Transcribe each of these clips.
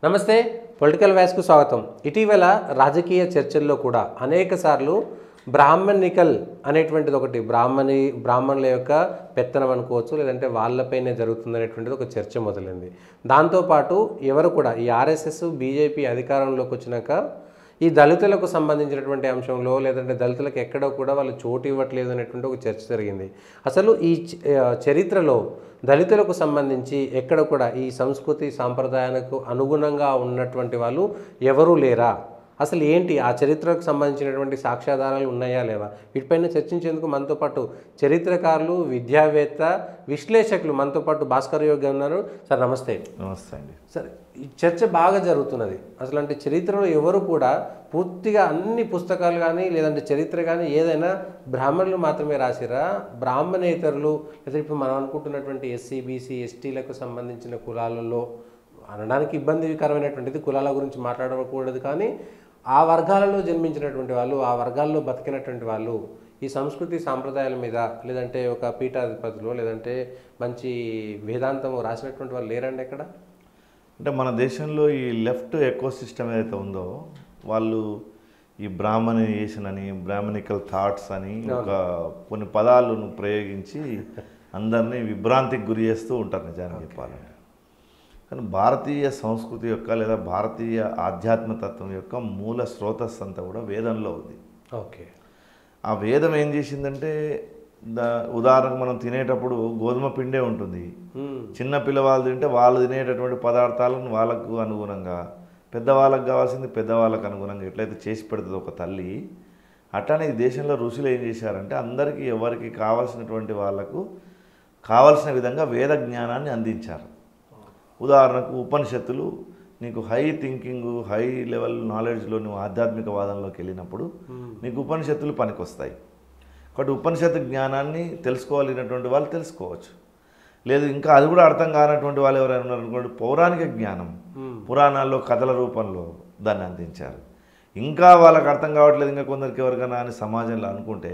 నమస్తే పొలిటికల్ వాయిస్కు స్వాగతం. ఇటీవల రాజకీయ చర్చల్లో కూడా అనేక సార్లు బ్రాహ్మణికల్ అనేటువంటిది ఒకటి బ్రాహ్మణుల యొక్క పెత్తనం అనుకోవచ్చు, లేదంటే వాళ్ళపైనే జరుగుతుంది అనేటువంటిది ఒక చర్చ మొదలైంది. దాంతోపాటు ఎవరు కూడా ఈ ఆర్ఎస్ఎస్ బీజేపీ అధికారంలోకి వచ్చినాక ఈ దళితులకు సంబంధించినటువంటి అంశంలో లేదంటే దళితులకు ఎక్కడో కూడా వాళ్ళు చోటు ఇవ్వట్లేదు అనేటువంటి ఒక చర్చ జరిగింది. అసలు ఈ చరిత్రలో దళితులకు సంబంధించి ఎక్కడ కూడా ఈ సంస్కృతి సాంప్రదాయాలకు అనుగుణంగా ఉన్నటువంటి వాళ్ళు ఎవరూ లేరా? అసలు ఏంటి ఆ చరిత్రకు సంబంధించినటువంటి సాక్ష్యాధారాలు ఉన్నాయా లేవా? వీటిపైన చర్చించేందుకు మనతో పాటు చరిత్రకారులు, విద్యావేత్త, విశ్లేషకులు మనతో పాటు భాస్కర్ యోగి ఉన్నారు. సార్ నమస్తే. నమస్తే అండి. సార్, ఈ చర్చ బాగా జరుగుతున్నది. అసలు అంటే చరిత్రలో ఎవరు కూడా పూర్తిగా అన్ని పుస్తకాలు కానీ లేదంటే చరిత్ర కానీ ఏదైనా బ్రాహ్మణులు మాత్రమే రాసిరా, బ్రాహ్మణేతరులు లేదా ఇప్పుడు మనం అనుకుంటున్నటువంటి ఎస్సీ, బీసీ, ఎస్టీలకు సంబంధించిన కులాలలో అనడానికి ఇబ్బందికరమైనటువంటిది, కులాల గురించి మాట్లాడకూడదు, కానీ ఆ వర్గాలలో జన్మించినటువంటి వాళ్ళు, ఆ వర్గాల్లో బతికినటువంటి వాళ్ళు ఈ సంస్కృతి సాంప్రదాయాల మీద లేదంటే ఒక పీఠాధిపతులు లేదంటే మంచి వేదాంతం రాసినటువంటి వాళ్ళు లేరండి ఎక్కడ? అంటే మన దేశంలో ఈ లెఫ్ట్ ఎకో సిస్టమ్ ఏదైతే ఉందో వాళ్ళు ఈ బ్రాహ్మణైజేషన్ అని, బ్రాహ్మణికల్ థాట్స్ అని కొన్ని పదాలను ప్రయోగించి అందరినీ విభ్రాంతికి గురి చేస్తూ ఉంటారు నిజానికి చెప్పాలంటే. కానీ భారతీయ సంస్కృతి యొక్క లేదా భారతీయ ఆధ్యాత్మతత్వం యొక్క మూల స్రోతస్ అంతా కూడా వేదంలో ఉంది. ఓకే. ఆ వేదం ఏం చేసిందంటే ఉదాహరణకు మనం తినేటప్పుడు గోధుమ పిండే ఉంటుంది. చిన్న పిల్లవాళ్ళు తింటే వాళ్ళు తినేటటువంటి పదార్థాలను వాళ్ళకు అనుగుణంగా, పెద్దవాళ్ళకు కావాల్సింది పెద్దవాళ్ళకు అనుగుణంగా ఎట్లయితే చేసి పెడుతుంది ఒక తల్లి, అట్లానే ఈ దేశంలో ఋషులు ఏం చేశారంటే అందరికీ ఎవరికి కావాల్సినటువంటి వాళ్ళకు కావాల్సిన విధంగా వేద జ్ఞానాన్ని అందించారు. ఉదాహరణకు ఉపనిషత్తులు నీకు హై థింకింగ్, హై లెవెల్ నాలెడ్జ్లో నువ్వు ఆధ్యాత్మిక వాదంలోకి వెళ్ళినప్పుడు నీకు ఉపనిషత్తులు పనికొస్తాయి. కాబట్టి ఉపనిషత్తు జ్ఞానాన్ని తెలుసుకోవాలనేటువంటి వాళ్ళు తెలుసుకోవచ్చు. లేదు ఇంకా అది కూడా అర్థం కానటువంటి వాళ్ళు ఎవరైనా ఉన్నారనుకోండి, పౌరాణిక జ్ఞానం పురాణాల్లో కథల రూపంలో దాన్ని అందించారు. ఇంకా వాళ్ళకి అర్థం కావట్లేదు ఇంకా కొందరికి ఎవరికైనా అని సమాజంలో అనుకుంటే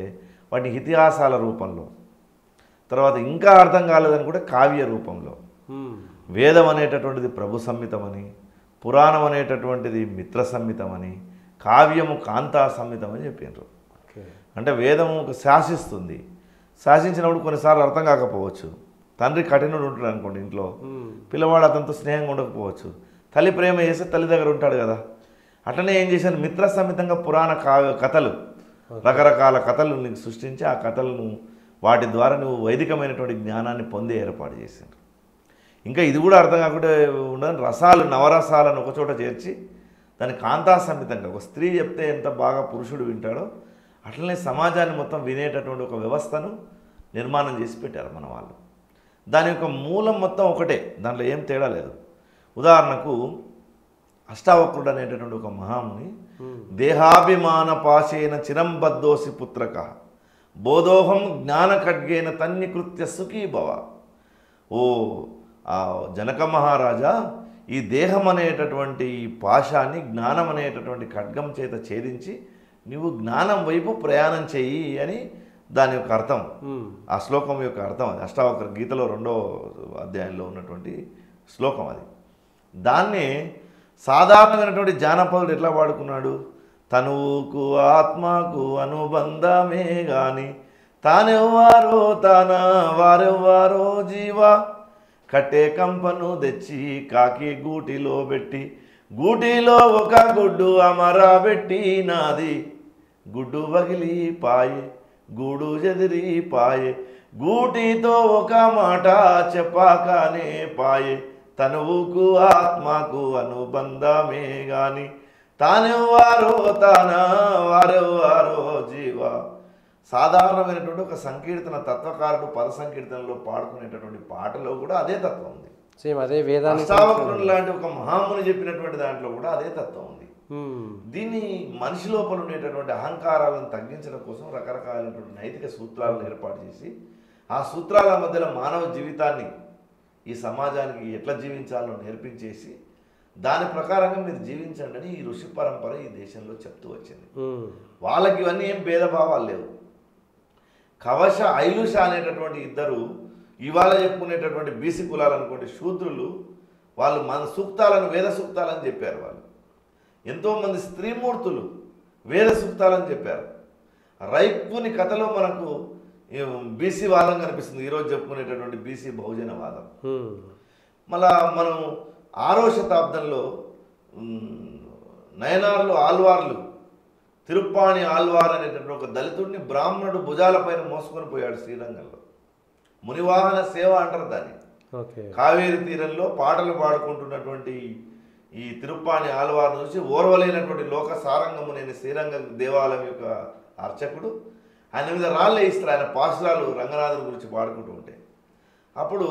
వాటిని ఇతిహాసాల రూపంలో, తర్వాత ఇంకా అర్థం కాలేదని కూడా కావ్య రూపంలో. వేదం అనేటటువంటిది ప్రభు సంహితమని, పురాణం అనేటటువంటిది మిత్ర సంహితమని, కావ్యము కాంతా సంహితం అని చెప్పినారు. అంటే వేదము శాసిస్తుంది. శాసించినప్పుడు కొన్నిసార్లు అర్థం కాకపోవచ్చు. తండ్రి కఠినుడు ఉంటాడు అనుకోండి ఇంట్లో, పిల్లవాడు అతనితో స్నేహంగా ఉండకపోవచ్చు. తల్లి ప్రేమ చేస్తే తల్లి దగ్గర ఉంటాడు కదా. అట్లనే ఏం చేశాను, మిత్ర సంహితంగా పురాణ కథలు, రకరకాల కథలు నీకు సృష్టించి ఆ కథలను వాటి ద్వారా నువ్వు వైదికమైనటువంటి జ్ఞానాన్ని పొందే ఏర్పాటు చేశాను. ఇంకా ఇది కూడా అర్థం కాకుండా ఉండదని రసాలు, నవరసాలను ఒకచోట చేర్చి దాన్ని కాంతా సంహితంగా, ఒక స్త్రీ చెప్తే ఎంత బాగా పురుషుడు వింటాడో అట్లనే సమాజాన్ని మొత్తం వినేటటువంటి ఒక వ్యవస్థను నిర్మాణం చేసి పెట్టారు మన వాళ్ళు. దాని యొక్క మూలం మొత్తం ఒకటే, దాంట్లో ఏం తేడా లేదు. ఉదాహరణకు అష్టావక్రుడు అనేటటువంటి ఒక మహాముని దేహాభిమాన పాశేన చిరంబద్దోసి పుత్రక బోధోహం జ్ఞాన ఖడ్గేన తన్నికృత్య సుఖీ భవ. ఓ జనక మహారాజా, ఈ దేహం అనేటటువంటి ఈ పాశాన్ని జ్ఞానం అనేటటువంటి ఖడ్గం చేత ఛేదించి నువ్వు జ్ఞానం వైపు ప్రయాణం చెయ్యి అని దాని యొక్క అర్థం, ఆ శ్లోకం యొక్క అర్థం అది. అష్టావక్ర గీతలో 2వ అధ్యాయంలో ఉన్నటువంటి శ్లోకం అది. దాన్ని సాధారణమైనటువంటి జానపదుడు ఎట్లా వాడుకున్నాడు, తనువుకు ఆత్మకు అనుబంధమే గాని తానెవ్వారో తాన వారెవ్వారో జీవా, కట్టే కంపను తెచ్చి కాకి గూటిలో పెట్టి గూటిలో ఒక గుడ్డు అమరబెట్టి నాది, గుడ్డు పగిలి పాయే గూడు చెదిరి పాయే, గూటితో ఒక మాట చెప్పాకనే పాయే, తనువుకు ఆత్మకు అనుబంధమే గాని తానెవ్వారో తాన వారెవ్వారో జీవా. సాధారణమైనటువంటి ఒక సంకీర్తన తత్వకారుడు పద సంకీర్తనలో పాడుకునేటటువంటి పాటలో కూడా అదే తత్వం ఉంది. సేమ్ అదే వేదాన్ని అష్టావక్రుడు లాంటి ఒక మహాముని చెప్పినటువంటి దాంట్లో కూడా అదే తత్వం ఉంది. దీన్ని మనిషి లోపల ఉండేటటువంటి అహంకారాలను తగ్గించడం కోసం రకరకాలైనటువంటి నైతిక సూత్రాలను ఏర్పాటు చేసి ఆ సూత్రాల మధ్యలో మానవ జీవితాన్ని, ఈ సమాజానికి ఎట్లా జీవించాలో నేర్పించేసి దాని ప్రకారంగా మీరు జీవించండి అని ఈ ఋషి పరంపర ఈ దేశంలో చెప్తూ వచ్చింది. వాళ్ళకి ఇవన్నీ ఏం భేదభావాలు లేవు. కవశ, ఐలుష అనేటటువంటి ఇద్దరు ఇవాళ చెప్పుకునేటటువంటి బీసీ కులాలు అనుకోండి శూద్రులు, వాళ్ళు మన సూక్తాలను వేద సూక్తాలని చెప్పారు. వాళ్ళు ఎంతోమంది స్త్రీమూర్తులు వేద సూక్తాలని చెప్పారు. రైపుని కథలో మనకు బీసీ వాదం కనిపిస్తుంది, ఈరోజు చెప్పుకునేటటువంటి బీసీ బహుజన వాదం. మళ్ళా మనం 6వ శతాబ్దంలో నయనార్లు ఆల్వార్లు తిరుప్పాణి ఆల్వార్ అనేటటువంటి ఒక దళితుడిని బ్రాహ్మణుడు భుజాలపైన మోసుకొని పోయాడు శ్రీరంగంలో. మునివాహన సేవ అంటారు దాన్ని. కావేరి తీరంలో పాటలు పాడుకుంటున్నటువంటి ఈ తిరుప్పాణి ఆల్వార్ నుంచి ఓర్వలేనటువంటి లోక సారంగమునైన శ్రీరంగ దేవాలయం యొక్క అర్చకుడు ఆయన మీద రాళ్ళు వేయిస్తారు. ఆయన పాసురాలు రంగనాథుడి గురించి పాడుకుంటూ ఉంటే అప్పుడు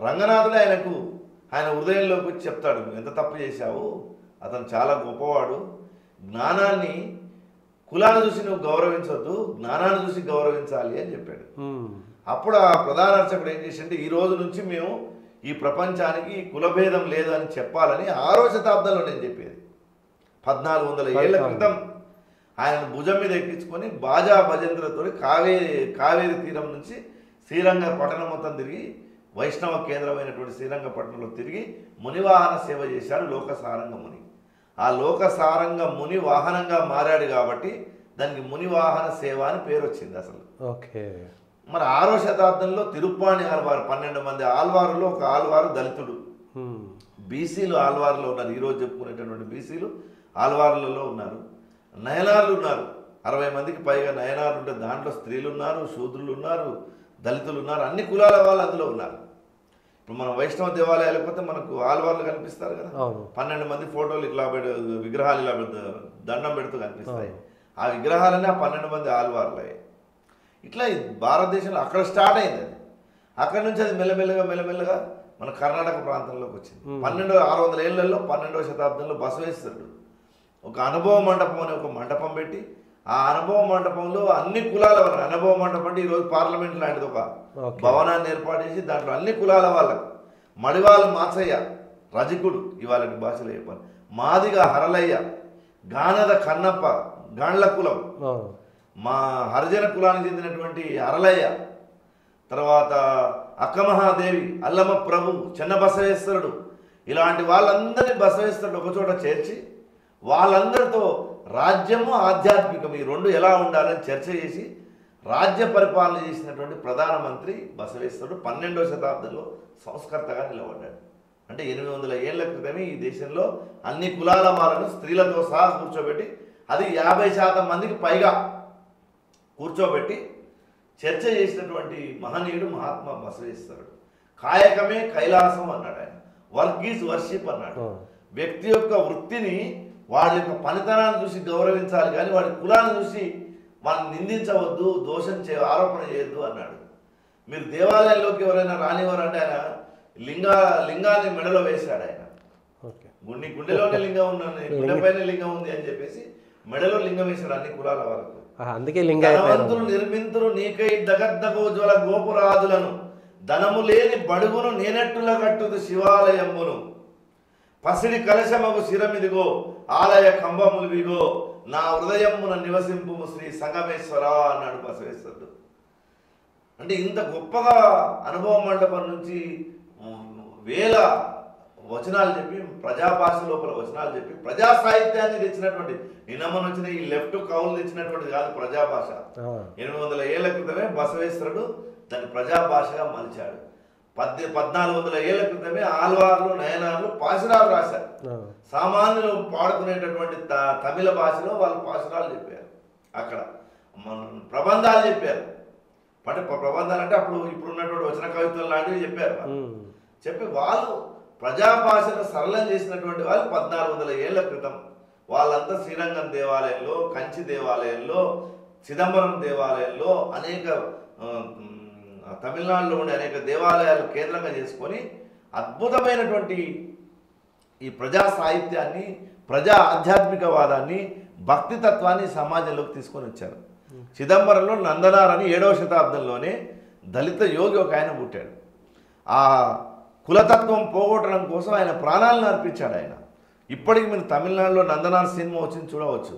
రంగనాథుడు ఆయన హృదయంలోకి వచ్చి చెప్తాడు, ఎంత తప్పు చేశావు, అతను చాలా గొప్పవాడు, జ్ఞానాన్ని కులాన్ని చూసి నువ్వు గౌరవించవద్దు, జ్ఞానాన్ని చూసి గౌరవించాలి అని చెప్పాడు. అప్పుడు ఆ ప్రధాన అర్చకుడు ఏం చేసింటే ఈ రోజు నుంచి మేము ఈ ప్రపంచానికి కులభేదం లేదు అని చెప్పాలని 6వ శతాబ్దంలో నేను చెప్పేది. 1400 ఏళ్ల క్రితం ఆయన భుజం మీద ఎక్కించుకొని బాజా భజంత్రతో కావేరి తీరం నుంచి శ్రీరంగ పట్టణం మొత్తం తిరిగి వైష్ణవ కేంద్రమైనటువంటి శ్రీరంగపట్నంలో తిరిగి మునివాహన సేవ చేశాడు లోకసారంగ ముని. ఆ లోకసారంగ ముని వాహనంగా మారాడు కాబట్టి దానికి మునివాహన సేవ అని పేరు వచ్చింది అసలు. ఓకే. మరి 6వ శతాబ్దంలో తిరుప్పాణి ఆల్వారు 12 మంది ఆల్వారులో ఒక ఆల్వారు దళితుడు. బీసీలు ఆల్వారులో ఉన్నారు, ఈరోజు చెప్పుకునేటటువంటి బీసీలు ఆల్వారులలో ఉన్నారు. నయనార్లు ఉన్నారు, 60 మందికి పైగా నయనార్లు ఉంటే దాంట్లో స్త్రీలు ఉన్నారు, శూద్రులు ఉన్నారు, దళితులు ఉన్నారు, అన్ని కులాల వాళ్ళు అందులో ఉన్నారు. ఇప్పుడు మనం వైష్ణవ దేవాలయాలకు పోతే మనకు ఆల్వార్లు కనిపిస్తారు కదా, 12 మంది ఫోటోలు ఇట్లా విగ్రహాలు ఇలా దండం పెడుతూ కనిపిస్తాయి. ఆ విగ్రహాలన్నీ ఆ 12 మంది ఆల్వార్లే. ఇట్లా భారతదేశంలో అక్కడ స్టార్ట్ అయింది. అది అక్కడ నుంచి అది మెల్లమెల్లగా మన కర్ణాటక ప్రాంతంలోకి వచ్చింది. 600 ఏళ్లలో 12వ శతాబ్దంలో బసవేశ్వరుడు ఒక అనుభవ మండపం అనే ఒక మండపం పెట్టి ఆ అనుభవ మండపంలో అన్ని కులాల వాళ్ళ అనుభవ మండపం అంటే ఈరోజు పార్లమెంట్ లాంటిది ఒక భవనాన్ని ఏర్పాటు చేసి దాంట్లో అన్ని కులాల వాళ్ళకు మడివాళ్ళ మాచయ్య రజకుడు, ఇవాళ భాషలో చెప్పాలి, మాదిగ హరలయ్య, గానద కన్నప్ప గాండ్ల కులం, మా హరిజన కులానికి చెందినటువంటి అరలయ్య, తర్వాత అక్కమహాదేవి, అల్లమ ప్రభు, చిన్న బసవేశ్వరుడు, ఇలాంటి వాళ్ళందరినీ బసవేశ్వరుడు ఒకచోట చేర్చి వాళ్ళందరితో రాజ్యము ఆధ్యాత్మికం ఈ రెండు ఎలా ఉండాలని చర్చ చేసి రాజ్య పరిపాలన చేసినటువంటి ప్రధానమంత్రి బసవేశ్వరుడు 12వ శతాబ్దంలో సంస్కర్తగా నిలబడ్డాడు. అంటే 800 ఏళ్ల క్రితమే ఈ దేశంలో అన్ని కులాల వాళ్ళను స్త్రీలతో సహా కూర్చోబెట్టి అది 50% మందికి పైగా కూర్చోబెట్టి చర్చ చేసినటువంటి మహనీయుడు మహాత్మా బసవేశ్వరుడు. కాయకమే కైలాసం అన్నాడు ఆయన, వర్క్ ఈజ్ వర్షిప్ అన్నాడు. వ్యక్తి యొక్క వృత్తిని వాడి యొక్క పనితనాన్ని చూసి గౌరవించాలి కానీ వాడి కులాన్ని చూసి వాళ్ళని నిందించవద్దు, దోషం ఆరోపణ చేయొద్దు అన్నాడు. మీరు దేవాలయంలోకి ఎవరైనా రానివారంటే ఆయన లింగాన్ని మెడలో వేశాడు. ఆయన గుండెలోనే లింగం ఉన్నాను, గుండెపైన లింగం ఉంది అని చెప్పేసి మెడలో లింగం వేశాడు అన్ని కులాల వరకు. అందుకే ధనవంతులు నిర్మింతులు నీకై దగద్దగోజ్వల గోపురాదులను, ధనము లేని బడుగును నేనట్టుల కట్టుదు శివాలయమును, పసిడి కలశమగు శిరమిదిగో ఆలయ కంబములు విగో, నా హృదయమున నివసింపు శ్రీ సంగమేశ్వర అన్నాడు బసవేశ్వరుడు. అంటే ఇంత గొప్పగా అనుభవ మండపం నుంచి వేల వచనాలు చెప్పి ప్రజాభాష లోపల వచనాలు చెప్పి ప్రజా సాహిత్యాన్ని తెచ్చినటువంటి నిన్నమని వచ్చిన ఈ లెఫ్ట్ కవులు తెచ్చినటువంటిది కాదు ప్రజాభాష. 800 ఏళ్ల క్రితమే బసవేశ్వరుడు దాన్ని ప్రజాభాషగా మలిచాడు. 1400 ఏళ్ల క్రితమే ఆల్వార్లు నయనార్లు పాశురాలు రాశారు. సామాన్యులు పాడుకునేటటువంటి తమిళ భాషలో వాళ్ళు పాశురాలు చెప్పారు, అక్కడ ప్రబంధాలు చెప్పారు. అంటే ప్రబంధాలు అంటే అప్పుడు ఇప్పుడు ఉన్నటువంటి వచన కవిత్వం లాంటివి చెప్పారు. చెప్పి వాళ్ళు ప్రజాభాషను సరళం చేసినటువంటి వాళ్ళు 1400 ఏళ్ల క్రితం. వాళ్ళంతా శ్రీరంగం దేవాలయంలో, కంచి దేవాలయంలో, చిదంబరం దేవాలయంలో, అనేక తమిళనాడులో ఉండే అనేక దేవాలయాలు కేంద్రంగా చేసుకొని అద్భుతమైనటువంటి ఈ ప్రజా సాహిత్యాన్ని, ప్రజా ఆధ్యాత్మికవాదాన్ని, భక్తి తత్వాన్ని సమాజంలోకి తీసుకొని వచ్చారు. చిదంబరంలో నందనార్ అని 7వ శతాబ్దంలోనే దళిత యోగి ఒక ఆయన పుట్టాడు. ఆ కులతత్వం పోగొట్టడం కోసం ఆయన ప్రాణాలను అర్పించాడు. ఆయన ఇప్పటికి మీరు తమిళనాడులో నందనార్ సినిమా వచ్చింది చూడవచ్చు.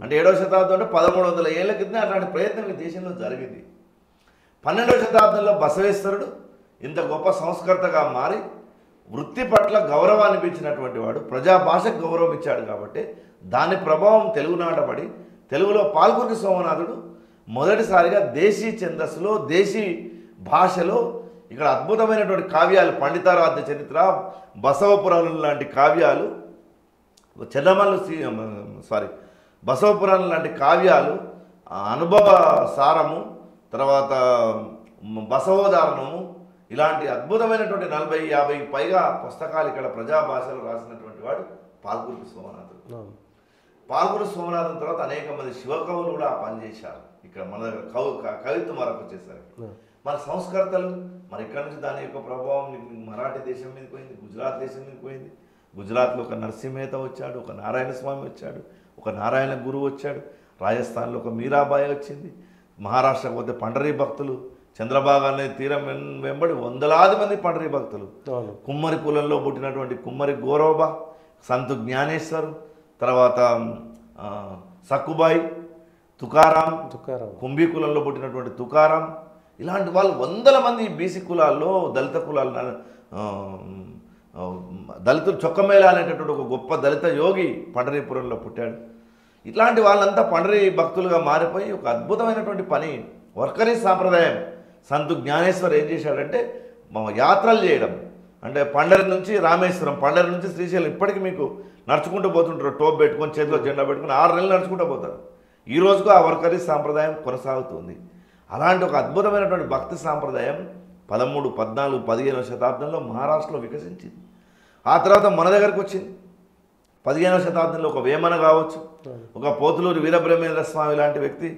అంటే 7వ శతాబ్దం అంటే 1300 ఏళ్ల క్రితం అట్లాంటి ప్రయత్నం ఈ దేశంలో జరిగింది. 12వ శతాబ్దంలో బసవేశ్వరుడు ఇంత గొప్ప సంస్కర్తగా మారి వృత్తి పట్ల గౌరవాన్ని పెంచినటువంటి వాడు, ప్రజా భాషకు గౌరవం ఇచ్చాడు కాబట్టి దాని ప్రభావం తెలుగునాట పడి తెలుగులో పాల్గొని సోమనాథుడు మొదటిసారిగా దేశీ ఛందస్సులో దేశీ భాషలో ఇక్కడ అద్భుతమైనటువంటి కావ్యాలు, పండితారాధ్య చరిత్ర, బసవపురాణం లాంటి కావ్యాలు, బసవపురాణం లాంటి కావ్యాలు, అనుభవ సారము, తర్వాత బసవోదారణము, ఇలాంటి అద్భుతమైనటువంటి 40-50 పైగా పుస్తకాలు ఇక్కడ ప్రజా భాషలో రాసినటువంటి వాడు పాల్కురికి సోమనాథుడు. పాల్కురికి సోమనాథం తర్వాత అనేక మంది శివకవులు కూడా పనిచేశారు ఇక్కడ మన దగ్గర. కవిత్వం వరకు వచ్చేసరికి మన సంస్కర్తలు మరి ఇక్కడ నుంచి దాని యొక్క ప్రభావం మరాఠీ దేశం మీద పోయింది, గుజరాత్ దేశం మీద పోయింది. గుజరాత్లో ఒక నరసింహేత వచ్చాడు, ఒక నారాయణ స్వామి వచ్చాడు, ఒక నారాయణ గురువు వచ్చాడు. రాజస్థాన్లో ఒక మీరాబాయి వచ్చింది. మహారాష్ట్రకు పోతే పండరీ భక్తులు, చంద్రబాగా నది తీరం వెంబడి వందలాది మంది పండరీ భక్తులు. కుమ్మరి కులంలో పుట్టినటువంటి కుమ్మరి గౌరవబా, సంతు జ్ఞానేశ్వరు, తర్వాత సక్కుబాయి, తుకారాం, కుంభీ కులంలో పుట్టినటువంటి తుకారాం, ఇలాంటి వాళ్ళు వందల మంది బీసీ కులాల్లో దళిత కులాలు, దళితులు చొక్కమేళ అనేటటువంటి ఒక గొప్ప దళిత యోగి పండరీపురంలో పుట్టాడు. ఇట్లాంటి వాళ్ళంతా పండరీ భక్తులుగా మారిపోయి ఒక అద్భుతమైనటువంటి పని వర్కరీ సాంప్రదాయం. సంతు జ్ఞానేశ్వర్ ఏం చేశాడంటే యాత్రలు చేయడం, అంటే పండరి నుంచి రామేశ్వరం, పండరి నుంచి శ్రీశైలం, ఇప్పటికీ మీకు నడుచుకుంటూ పోతుంటారు, టోప్ పెట్టుకొని చేతిలో జెండా పెట్టుకొని 6 నెలలు నడుచుకుంటూ పోతారు. ఈ రోజుకు ఆ వర్కరీ సాంప్రదాయం కొనసాగుతుంది. అలాంటి ఒక అద్భుతమైనటువంటి భక్తి సాంప్రదాయం 13, 14, 15వ శతాబ్దంలో మహారాష్ట్రలో వికసించింది. ఆ తర్వాత మన దగ్గరకు వచ్చింది. 15వ శతాబ్దంలో ఒక వేమన కావచ్చు, ఒక పోతులూరి వీరబ్రహ్మేంద్ర స్వామి లాంటి వ్యక్తి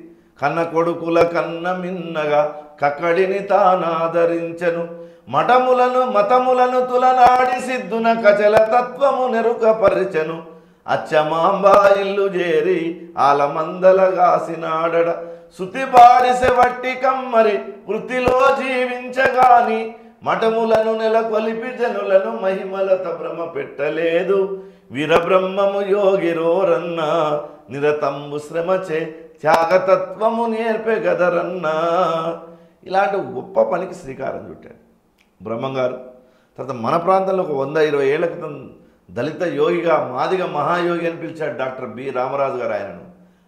కన్న కొడుకుల కన్న మిన్నగా కక్కడిని తానాదరించెను, మతములను తులనాడి సిద్ధున కచల తత్వము నెరుకపరిచెను, అచ్చమాంబ ఇల్లు చేరి ఆలమందలగాసినాడడ, శృతి బాడిసె వట్టి కమ్మరి వృత్తిలో జీవించగాని, మఠములను నెలకొలిపి జనులను మహిమలత భ్రమ పెట్టలేదు, వీరబ్రహ్మము యోగిరోరన్న నిరతంబు శ్రమచే త్యాగతత్వము నేర్పే గదరన్నా. ఇలాంటి గొప్ప పనికి శ్రీకారం చుట్టాడు బ్రహ్మంగారు. తర్వాత మన ప్రాంతంలో ఒక 100-120 ఏళ్ల క్రితం దళిత యోగిగా మాదిగ మహాయోగి అని పిలిచాడు డాక్టర్ బి రామరాజు గారు ఆయనను.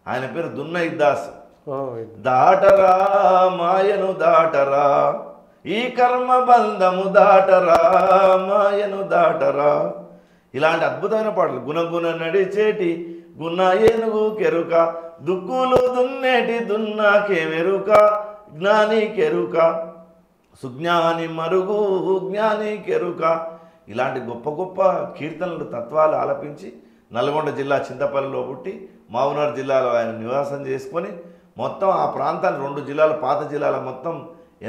ఆయన పేరు దున్న ఇద్దాస్. దాటరా మాయను దాటరా, ఈ కర్మ బంధము దాటరా, మాయను దాటరా, ఇలాంటి అద్భుతమైన పాటలు. గుణగుణ నడిచేటి గుణ ఏనుగు కెరుక, దుక్కులు దున్నేటి దున్నాకెమెరుక, జ్ఞాని కెరుక, సుజ్ఞాని మరుగు జ్ఞాని కెరుక, ఇలాంటి గొప్ప గొప్ప కీర్తనలు తత్వాలు ఆలపించి నల్గొండ జిల్లా చింతపల్లిలో పుట్టి మహబూబ్నగర్ జిల్లాలో ఆయన నివాసం చేసుకొని మొత్తం ఆ ప్రాంతాన్ని 2 జిల్లాలు, పాత జిల్లాల మొత్తం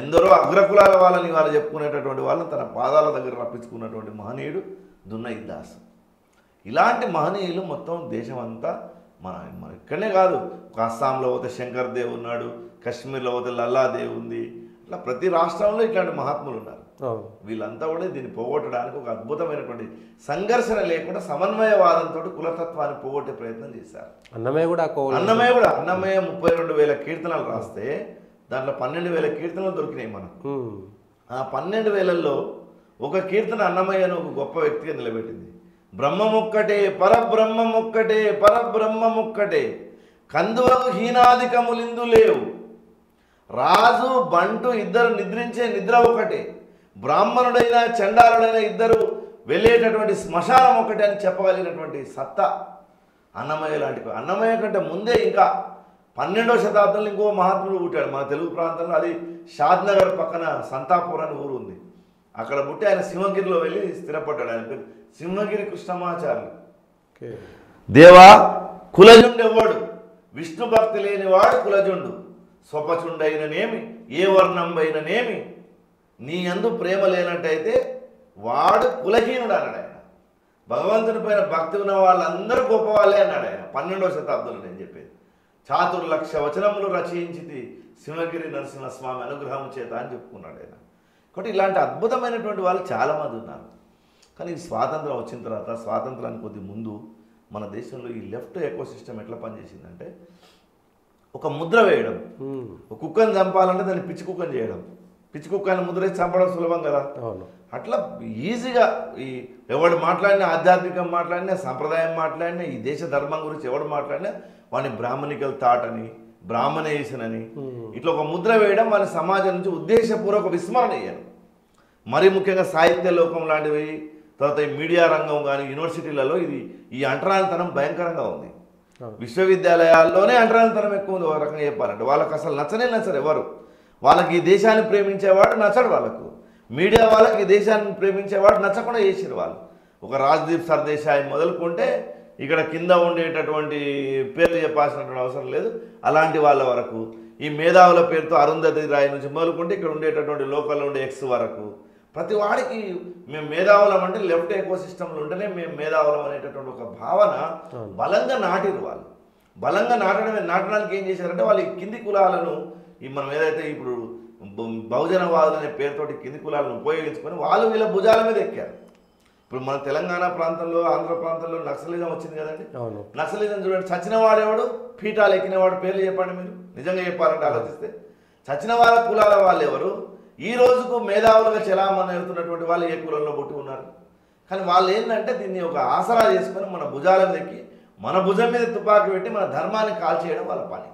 ఎందరో అగ్రకులాల వాళ్ళని వాళ్ళు చెప్పుకునేటటువంటి వాళ్ళని తన పాదాల దగ్గర రప్పించుకున్నటువంటి మహనీయుడు దున్న ఇద్దాస్. ఇలాంటి మహనీయులు మొత్తం దేశం అంతా మన ఇక్కడనే కాదు, అస్సాంలో పోతే శంకర్ దేవ్ ఉన్నాడు, కాశ్మీర్లో పోతే లల్లాదేవ్ ఉంది, ఇట్లా ప్రతి రాష్ట్రంలో ఇట్లాంటి మహాత్ములు ఉన్నారు. వీళ్ళంతా కూడా దీన్ని పోగొట్టడానికి ఒక అద్భుతమైనటువంటి సంఘర్షణ లేకుండా సమన్వయవాదంతో కులతత్వాన్ని పోగొట్టే ప్రయత్నం చేశారు. అన్నమయ్య 32,000 కీర్తనలు రాస్తే దాంట్లో 12,000 కీర్తనలు దొరికినాయి మనకు. ఆ 12,000లో ఒక కీర్తన అన్నమయ్యను ఒక గొప్ప వ్యక్తిగా నిలబెట్టింది. బ్రహ్మముక్కటే పరబ్రహ్మముక్కటే పరబ్రహ్మముక్కటే, కందువకు హీనాధికములిందు లేవు, రాజు బంటు ఇద్దరు నిద్రించే నిద్ర ఒకటే, బ్రాహ్మణుడైన చండాలుడైన ఇద్దరు వెళ్ళేటటువంటి శ్మశానం ఒకటే అని చెప్పగలిగినటువంటి సత్తా అన్నమయ్య లాంటి. అన్నమయ్య కంటే ముందే ఇంకా 12వ శతాబ్దంలో ఇంకో మహాత్ముడు పుట్టాడు మన తెలుగు ప్రాంతంలో. అది షాద్నగర్ పక్కన సంతాపూర్ అని ఊరు ఉంది, అక్కడ పుట్టి ఆయన సింహగిరిలో వెళ్ళి స్థిరపడ్డాడు. ఆయన పేరు సింహగిరి కృష్ణమాచార్యులు. దేవా కులజుండెవ్వడు, విష్ణు భక్తి లేనివాడు కులజుండు, స్వపచుండైననేమి ఏ వర్ణంబైననేమి, నీ యందు ప్రేమ లేనట్టయితే వాడు కులహీనుడు అన్నాడు ఆయన. భగవంతుని పైన భక్తి ఉన్న వాళ్ళందరూ గొప్ప వాళ్ళే అన్నాడు ఆయన 12వ శతాబ్దంలో. నేను చెప్పేది 4,00,000 వచనములు రచయించింది సింహగిరి నరసింహస్వామి అనుగ్రహం చేత అని చెప్పుకున్నాడు ఆయన. కాబట్టి ఇలాంటి అద్భుతమైనటువంటి వాళ్ళు చాలామంది ఉన్నారు. కానీ స్వాతంత్రం వచ్చిన తర్వాత, స్వాతంత్రానికి కొద్ది ముందు మన దేశంలో ఈ లెఫ్ట్ ఎకోసిస్టమ్ ఎట్లా పనిచేసిందంటే, ఒక ముద్ర వేయడం, ఒక కుక్కను చంపాలంటే దాన్ని పిచ్చి కుక్కను చేయడం, పిచ్చి కుక్కని ముద్రేసి చంపడం సులభం కదా. అవును. అట్లా ఈజీగా ఈ ఎవడు మాట్లాడినా, ఆధ్యాత్మికం మాట్లాడినా, సంప్రదాయం మాట్లాడినా, ఈ దేశ ధర్మం గురించి ఎవడు మాట్లాడినా వాడిని బ్రాహ్మణికల్ థాట్ అని, బ్రాహ్మణేషన్ అని ఇట్లా ఒక ముద్ర వేయడం వాళ్ళ సమాజం నుంచి ఉద్దేశపూర్వక విస్మరణ చేయడం. మరీ ముఖ్యంగా సాహిత్య లోకం లాంటివి, తర్వాత ఈ మీడియా రంగం కానీ యూనివర్సిటీలలో ఈ అంటరానితనం భయంకరంగా ఉంది. విశ్వవిద్యాలయాల్లోనే అంటరానితనం ఎక్కువ ఉంది. ఒక రకంగా చెప్పాలంటే వాళ్ళకి అసలు నచ్చరు ఎవరు. వాళ్ళకి ఈ దేశాన్ని ప్రేమించేవాడు నచ్చడు వాళ్ళకు. మీడియా వాళ్ళకి ఈ దేశాన్ని ప్రేమించేవాడు నచ్చకుండా చేసారు వాళ్ళు. ఒక రాజ్దీప్ సర్దేశాయి మొదలుకుంటే ఇక్కడ కింద ఉండేటటువంటి పేర్లు చెప్పాల్సినటువంటి అవసరం లేదు. అలాంటి వాళ్ళ వరకు ఈ మేధావుల పేరుతో అరుంధతి రాయ్ నుంచి మొదలుకుంటే ఇక్కడ ఉండేటటువంటి లోకల్లో ఉండే ఎక్స్ వరకు ప్రతి వాడికి మేము మేధావులం అంటే లెఫ్ట్ ఎకో సిస్టంలో ఉంటేనే మేము మేధావులం అనేటటువంటి ఒక భావన బలంగా నాటిరు వాళ్ళు. బలంగా నాటడానికి ఏం చేశారంటే వాళ్ళు కింది కులాలను మనం ఏదైతే ఇప్పుడు బహుజనవాదులు అనే పేరుతోటి కింది కులాలను ఉపయోగించుకొని వాళ్ళు వీళ్ళ భుజాల మీద ఎక్కారు. ఇప్పుడు మన తెలంగాణ ప్రాంతంలో, ఆంధ్ర ప్రాంతంలో నక్సలిజం వచ్చింది కదండి. నక్సలిజం చూడండి, చచ్చిన వాడేవాడు, పీఠాలు ఎక్కినవాడు పేర్లు చెప్పండి మీరు. నిజంగా చెప్పాలంటే ఆలోచిస్తే చచ్చిన వాళ్ళ కులాల వాళ్ళు ఎవరు? ఈ రోజుకు మేధావులుగా చలామణి అవుతున్నటువంటి వాళ్ళు ఏ కులంలో పుట్టి ఉన్నారు. కానీ వాళ్ళు ఏంటంటే దీన్ని ఒక ఆసరా చేసుకొని మన భుజాలను ఎక్కి మన భుజం మీద తుపాకీ పెట్టి మన ధర్మాన్ని కాల్చేయడం వాళ్ళ పని.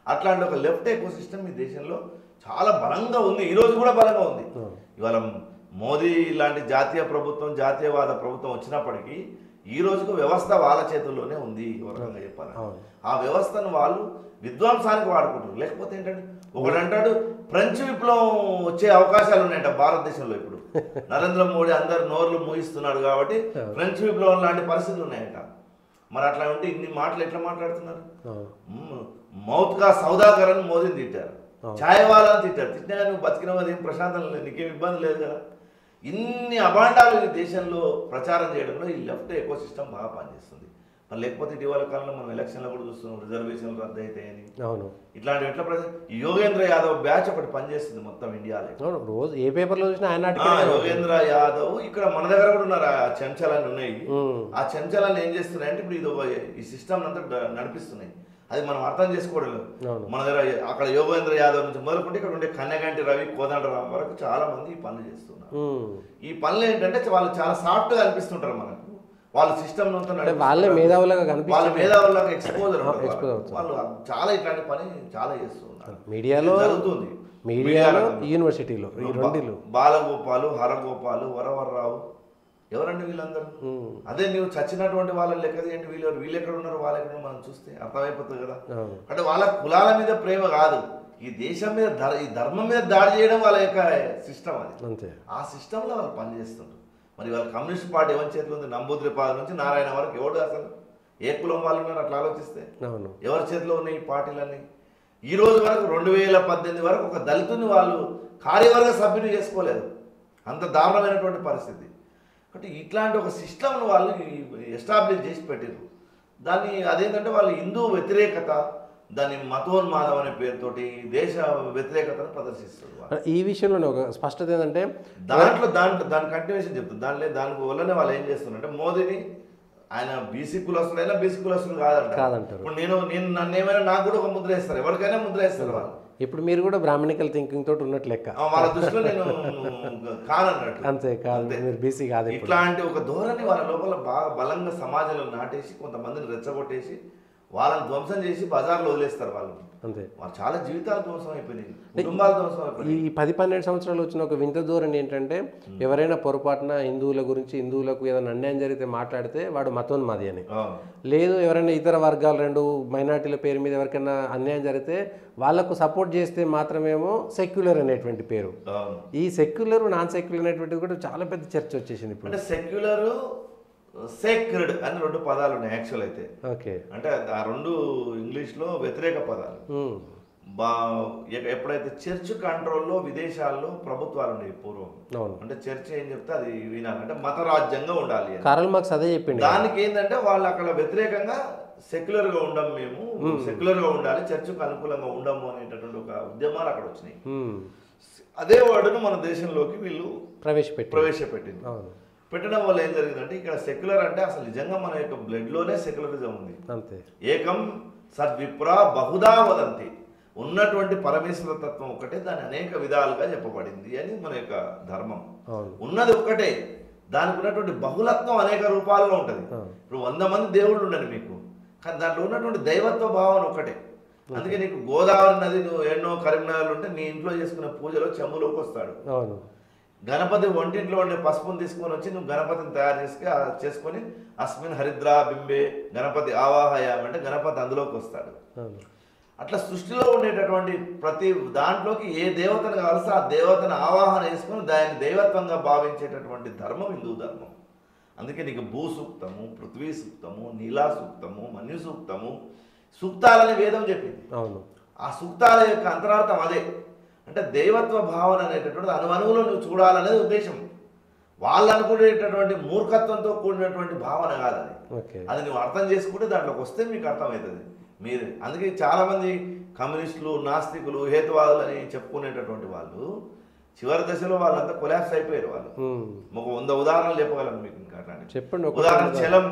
అట్లాంటి ఒక లెఫ్ట్ ఎకో సిస్టమ్ ఈ దేశంలో చాలా బలంగా ఉంది. ఈరోజు కూడా బలంగా ఉంది. ఇవాళ మోదీ లాంటి జాతీయ ప్రభుత్వం, జాతీయవాద ప్రభుత్వం వచ్చినప్పటికీ ఈ రోజుకు వ్యవస్థ వాళ్ళ చేతుల్లోనే ఉంది. ఎవరికంగా చెప్పాలి, ఆ వ్యవస్థను వాళ్ళు విధ్వంసానికి వాడుకుంటారు. లేకపోతే ఏంటంటే ఒకడంటాడు ఫ్రెంచ్ విప్లవం వచ్చే అవకాశాలు ఉన్నాయంట భారతదేశంలో. ఇప్పుడు నరేంద్ర మోడీ అందరు నోర్లు మూయిస్తున్నాడు కాబట్టి ఫ్రెంచ్ విప్లవం లాంటి పరిస్థితులు ఉన్నాయంట. మరి అట్లా ఉంటే ఇన్ని మాటలు ఎట్లా మాట్లాడుతున్నారు? మౌత్గా సౌదాగరని మోదీని తిట్టారు, ఛాయ్ వాళ్ళని తిట్టారు. తిట్టినా నువ్వు బతికిన ఏం ప్రశాంతం లేదు, నీకేం ఇబ్బంది లేదు కదా. ఇన్ని అభాండాలు ఈ దేశంలో ప్రచారం చేయడంలో ఈ లెఫ్ట్ ఎకో సిస్టమ్ బాగా పనిచేస్తుంది. మరి లేకపోతే ఇటీవల కాలంలో మనం ఎలక్షన్లో కూడా చూస్తున్నాం, రిజర్వేషన్లు రద్దు అవుతాయని. అవును, ఇట్లాంటివి ఎట్లా యోగేంద్ర యాదవ్ బ్యాచ్ ఒకటి పనిచేస్తుంది మొత్తం ఇండియాలో. రోజు ఏ పేపర్లో చూసినా ఆయన యోగేంద్ర యాదవ్ ఇక్కడ మన దగ్గర కూడా ఉన్నారు. ఆ చెంచాలని ఉన్నాయి. ఆ చెంచాలని ఏం చేస్తున్నాయంటే ఇప్పుడు ఇది ఈ సిస్టమ్ అంతా నడిపిస్తున్నాయి. అది మనం అర్థం చేసుకోవడం లేదు. మన దగ్గర అక్కడ యోగేంద్ర యాదవ్ నుంచి మొదలుకుంటే ఇక్కడ ఉండే కన్యగంటి రవి, కోదండరాం వరకు చాలా మంది ఈ పనులు చేస్తున్నారు. ఈ పనులు ఏంటంటే వాళ్ళు చాలా సాఫ్ట్ గా అనిపిస్తుంటారు మనకు. వాళ్ళ సిస్టమ్ వాళ్ళ మేధావులాగా ఎక్స్పోజర్ వాళ్ళు చాలా ఇట్లాంటి పని చాలా చేస్తున్నారు. మీడియాలో జరుగుతుంది, మీడియాలో యూనివర్సిటీలో బాలగోపాలు, హరగోపాలు, వరవర్రావు ఎవరండి వీళ్ళందరూ? అదే నువ్వు చచ్చినటువంటి వాళ్ళ లెక్కది ఏంటి? వీళ్ళు ఎక్కడ ఉన్నారు, వాళ్ళు ఎక్కడ మనం చూస్తే అర్థమైపోతుంది కదా. అంటే వాళ్ళ కులాల మీద ప్రేమ కాదు, ఈ దేశం మీద ఈ ధర్మం మీద దాడి చేయడం వాళ్ళ యొక్క సిస్టమ్. అది ఆ సిస్టంలో వాళ్ళు పనిచేస్తుంటారు. మరి వాళ్ళ కమ్యూనిస్ట్ పార్టీ ఎవరి చేతిలో ఉంది? నంబూద్రిపాద నుంచి నారాయణ వరకు ఎవడు అసలు ఏ కులం వాళ్ళు ఉన్నారు? అట్లా ఆలోచిస్తే ఎవరి చేతిలో ఉన్నాయి ఈ పార్టీలన్నీ? ఈ రోజు వరకు 2018 వరకు ఒక దళితుని వాళ్ళు కార్యవర్గ సభ్యుని చేసుకోలేదు. అంత దారుణమైనటువంటి పరిస్థితి. కాబట్టి ఇట్లాంటి ఒక సిస్టమ్ను వాళ్ళు ఎస్టాబ్లిష్ చేసి పెట్టారు. దాన్ని అదేంటంటే వాళ్ళు హిందూ వ్యతిరేకత, దాన్ని మతోన్మాదం అనే పేరుతోటి దేశ వ్యతిరేకతను ప్రదర్శిస్తారు. ఈ విషయంలో ఒక స్పష్టత ఏంటంటే దాని కంటిన్యూషన్ చెప్తుంది. దాని వల్లనే వాళ్ళు ఏం చేస్తున్నారంటే మోదీని ఆయన బీసీ కులస్తుడైనా బీసీ కులస్తుడు కాదంటారు. ఇప్పుడు నేను నన్ను ఏమైనా నాకు కూడా ఒక ముద్ర వేస్తారు, ఎవరికైనా ముద్ర వేస్తారు వాళ్ళు. ఇప్పుడు మీరు కూడా బ్రాహ్మణికల్ థింకింగ్ తోటి ఉన్నట్టు లెక్క. వాళ్ళ దృష్టిలో నేను కానన్నట్టు. అంతే కాదు, మీరు బీసీ కాదు. ఇట్లాంటి ఒక ధోరణి వాళ్ళ లోపల బాగా బలంగా సమాజంలో నాటేసి కొంతమందిని రెచ్చగొట్టేసి వాళ్ళని ధ్వంసం చేసి బజార్లో వదిలేస్తారు వాళ్ళు. అంతే, వాళ్ళు చాలా జీవితాలు ధ్వంసం అయిపోయినాయి, కుటుంబాలు ధ్వంసం అయిపోయినాయి. ఈ 10-12 సంవత్సరాలు వచ్చిన ఒక వింత ధోరణి ఏంటంటే ఎవరైనా పొరపాటున హిందువుల గురించి, హిందువులకు ఏదైనా అన్యాయం జరిగితే మాట్లాడితే వాడు మతోన్మాది అని, లేదు ఎవరైనా ఇతర వర్గాలు 2 మైనార్టీల పేరు మీద ఎవరికైనా అన్యాయం జరిగితే వాళ్ళకు సపోర్ట్ చేస్తే మాత్రమేమో సెక్యులర్ అనేటువంటి పేరు. ఈ సెక్యులర్, నాన్ సెక్యులర్ అనేటువంటిది కూడా చాలా పెద్ద చర్చ వచ్చేసింది ఇప్పుడు. అంటే సెక్యులర్, సేక్రెడ్ అని 2 పదాలు ఉన్నాయి యాక్చువల్ అయితే. ఓకే, అంటే ఆ 2 ఇంగ్లీష్లో వ్యతిరేక పదాలు. ఎప్పుడైతే చర్చ్ కంట్రోల్లో విదేశాల్లో ప్రభుత్వాలు ఉన్నాయి పూర్వం, అంటే చర్చ్ ఏం చెప్తే అది వినాలంటే మతరాజ్యంగా ఉండాలి. కారల్ మార్క్స్ అదే చెప్పింది. దానికి ఏంటంటే వాళ్ళు అక్కడ వ్యతిరేకంగా సెక్యులర్ గా ఉండం, మేము సెక్యులర్ గా ఉండాలి, చర్చ్కు అనుకూలంగా ఉండము అనేటటువంటి ఒక ఉద్యమాలు అక్కడ వచ్చినాయి. అదే వర్డ్ను మన దేశంలోకి వీళ్ళు ప్రవేశపెట్టింది. పెట్టడం వల్ల ఏం జరిగిందంటే ఇక్కడ సెక్యులర్ అంటే అసలు నిజంగా మన యొక్క బ్లడ్ లోనే సెక్యులరిజం ఉంది. అంతే, ఏకం సద్విప్రా బహుదా వదంతి. ఉన్నటువంటి పరమేశ్వర తత్వం ఒకటే, దాని అనేక విధాలుగా చెప్పబడింది అని మన యొక్క ధర్మం. ఉన్నది ఒక్కటే, దానికి ఉన్నటువంటి బహుళత్వం అనేక రూపాలుగా ఉంటుంది. ఇప్పుడు 100 మంది దేవుళ్ళు ఉండని మీకు, కానీ దాంట్లో ఉన్నటువంటి దైవత్వ భావన ఒకటే. అందుకే నీకు గోదావరి నది నువ్వు ఎన్నో కరీంనగర్లు ఉంటే నీ ఇంట్లో చేసుకునే పూజలో చెంబులోకి వస్తాడు. గణపతి వంటింట్లో ఉండే పసుపుని తీసుకొని వచ్చి నువ్వు గణపతిని తయారు చేసుకొని అస్మిన్ హరిద్రా బింబే గణపతి ఆవాహయామి అంటే గణపతి అందులోకి వస్తాడు. అట్లా సృష్టిలో ఉండేటటువంటి ప్రతి దాంట్లోకి ఏ దేవతను కావాల్సి ఆ దేవతను ఆవాహన చేసుకుని దాన్ని దైవత్వంగా భావించేటటువంటి ధర్మం హిందూ ధర్మం. అందుకే నీకు భూ సూక్తము, పృథ్వీ సూక్తము, నీలా సూక్తము, మన్యు సూక్తము, సూక్తాలని వేదం చెప్పింది. ఆ సూక్తాల యొక్క అంతరార్థం అదే. అంటే దైవత్వ భావన అనేటటువంటి అనువనువులో నువ్వు చూడాలనేది ఉద్దేశం. వాళ్ళు అనుకునేటటువంటి మూర్ఖత్వంతో కూడినటువంటి భావన కాదు అది. అది నువ్వు అర్థం చేసుకుంటే దాంట్లోకి వస్తే మీకు అర్థమవుతుంది. మీరు అందుకే చాలామంది కమ్యూనిస్టులు, నాస్తికులు, హేతువాదులు అని చెప్పుకునేటటువంటి వాళ్ళు చివరి దశలో వాళ్ళంతా కొలాప్స్ అయిపోయారు. వాళ్ళు ఒక 100 ఉదాహరణలు చెప్పగలను మీకు. ఇంకా చెప్పండి. ఉదాహరణ చలం,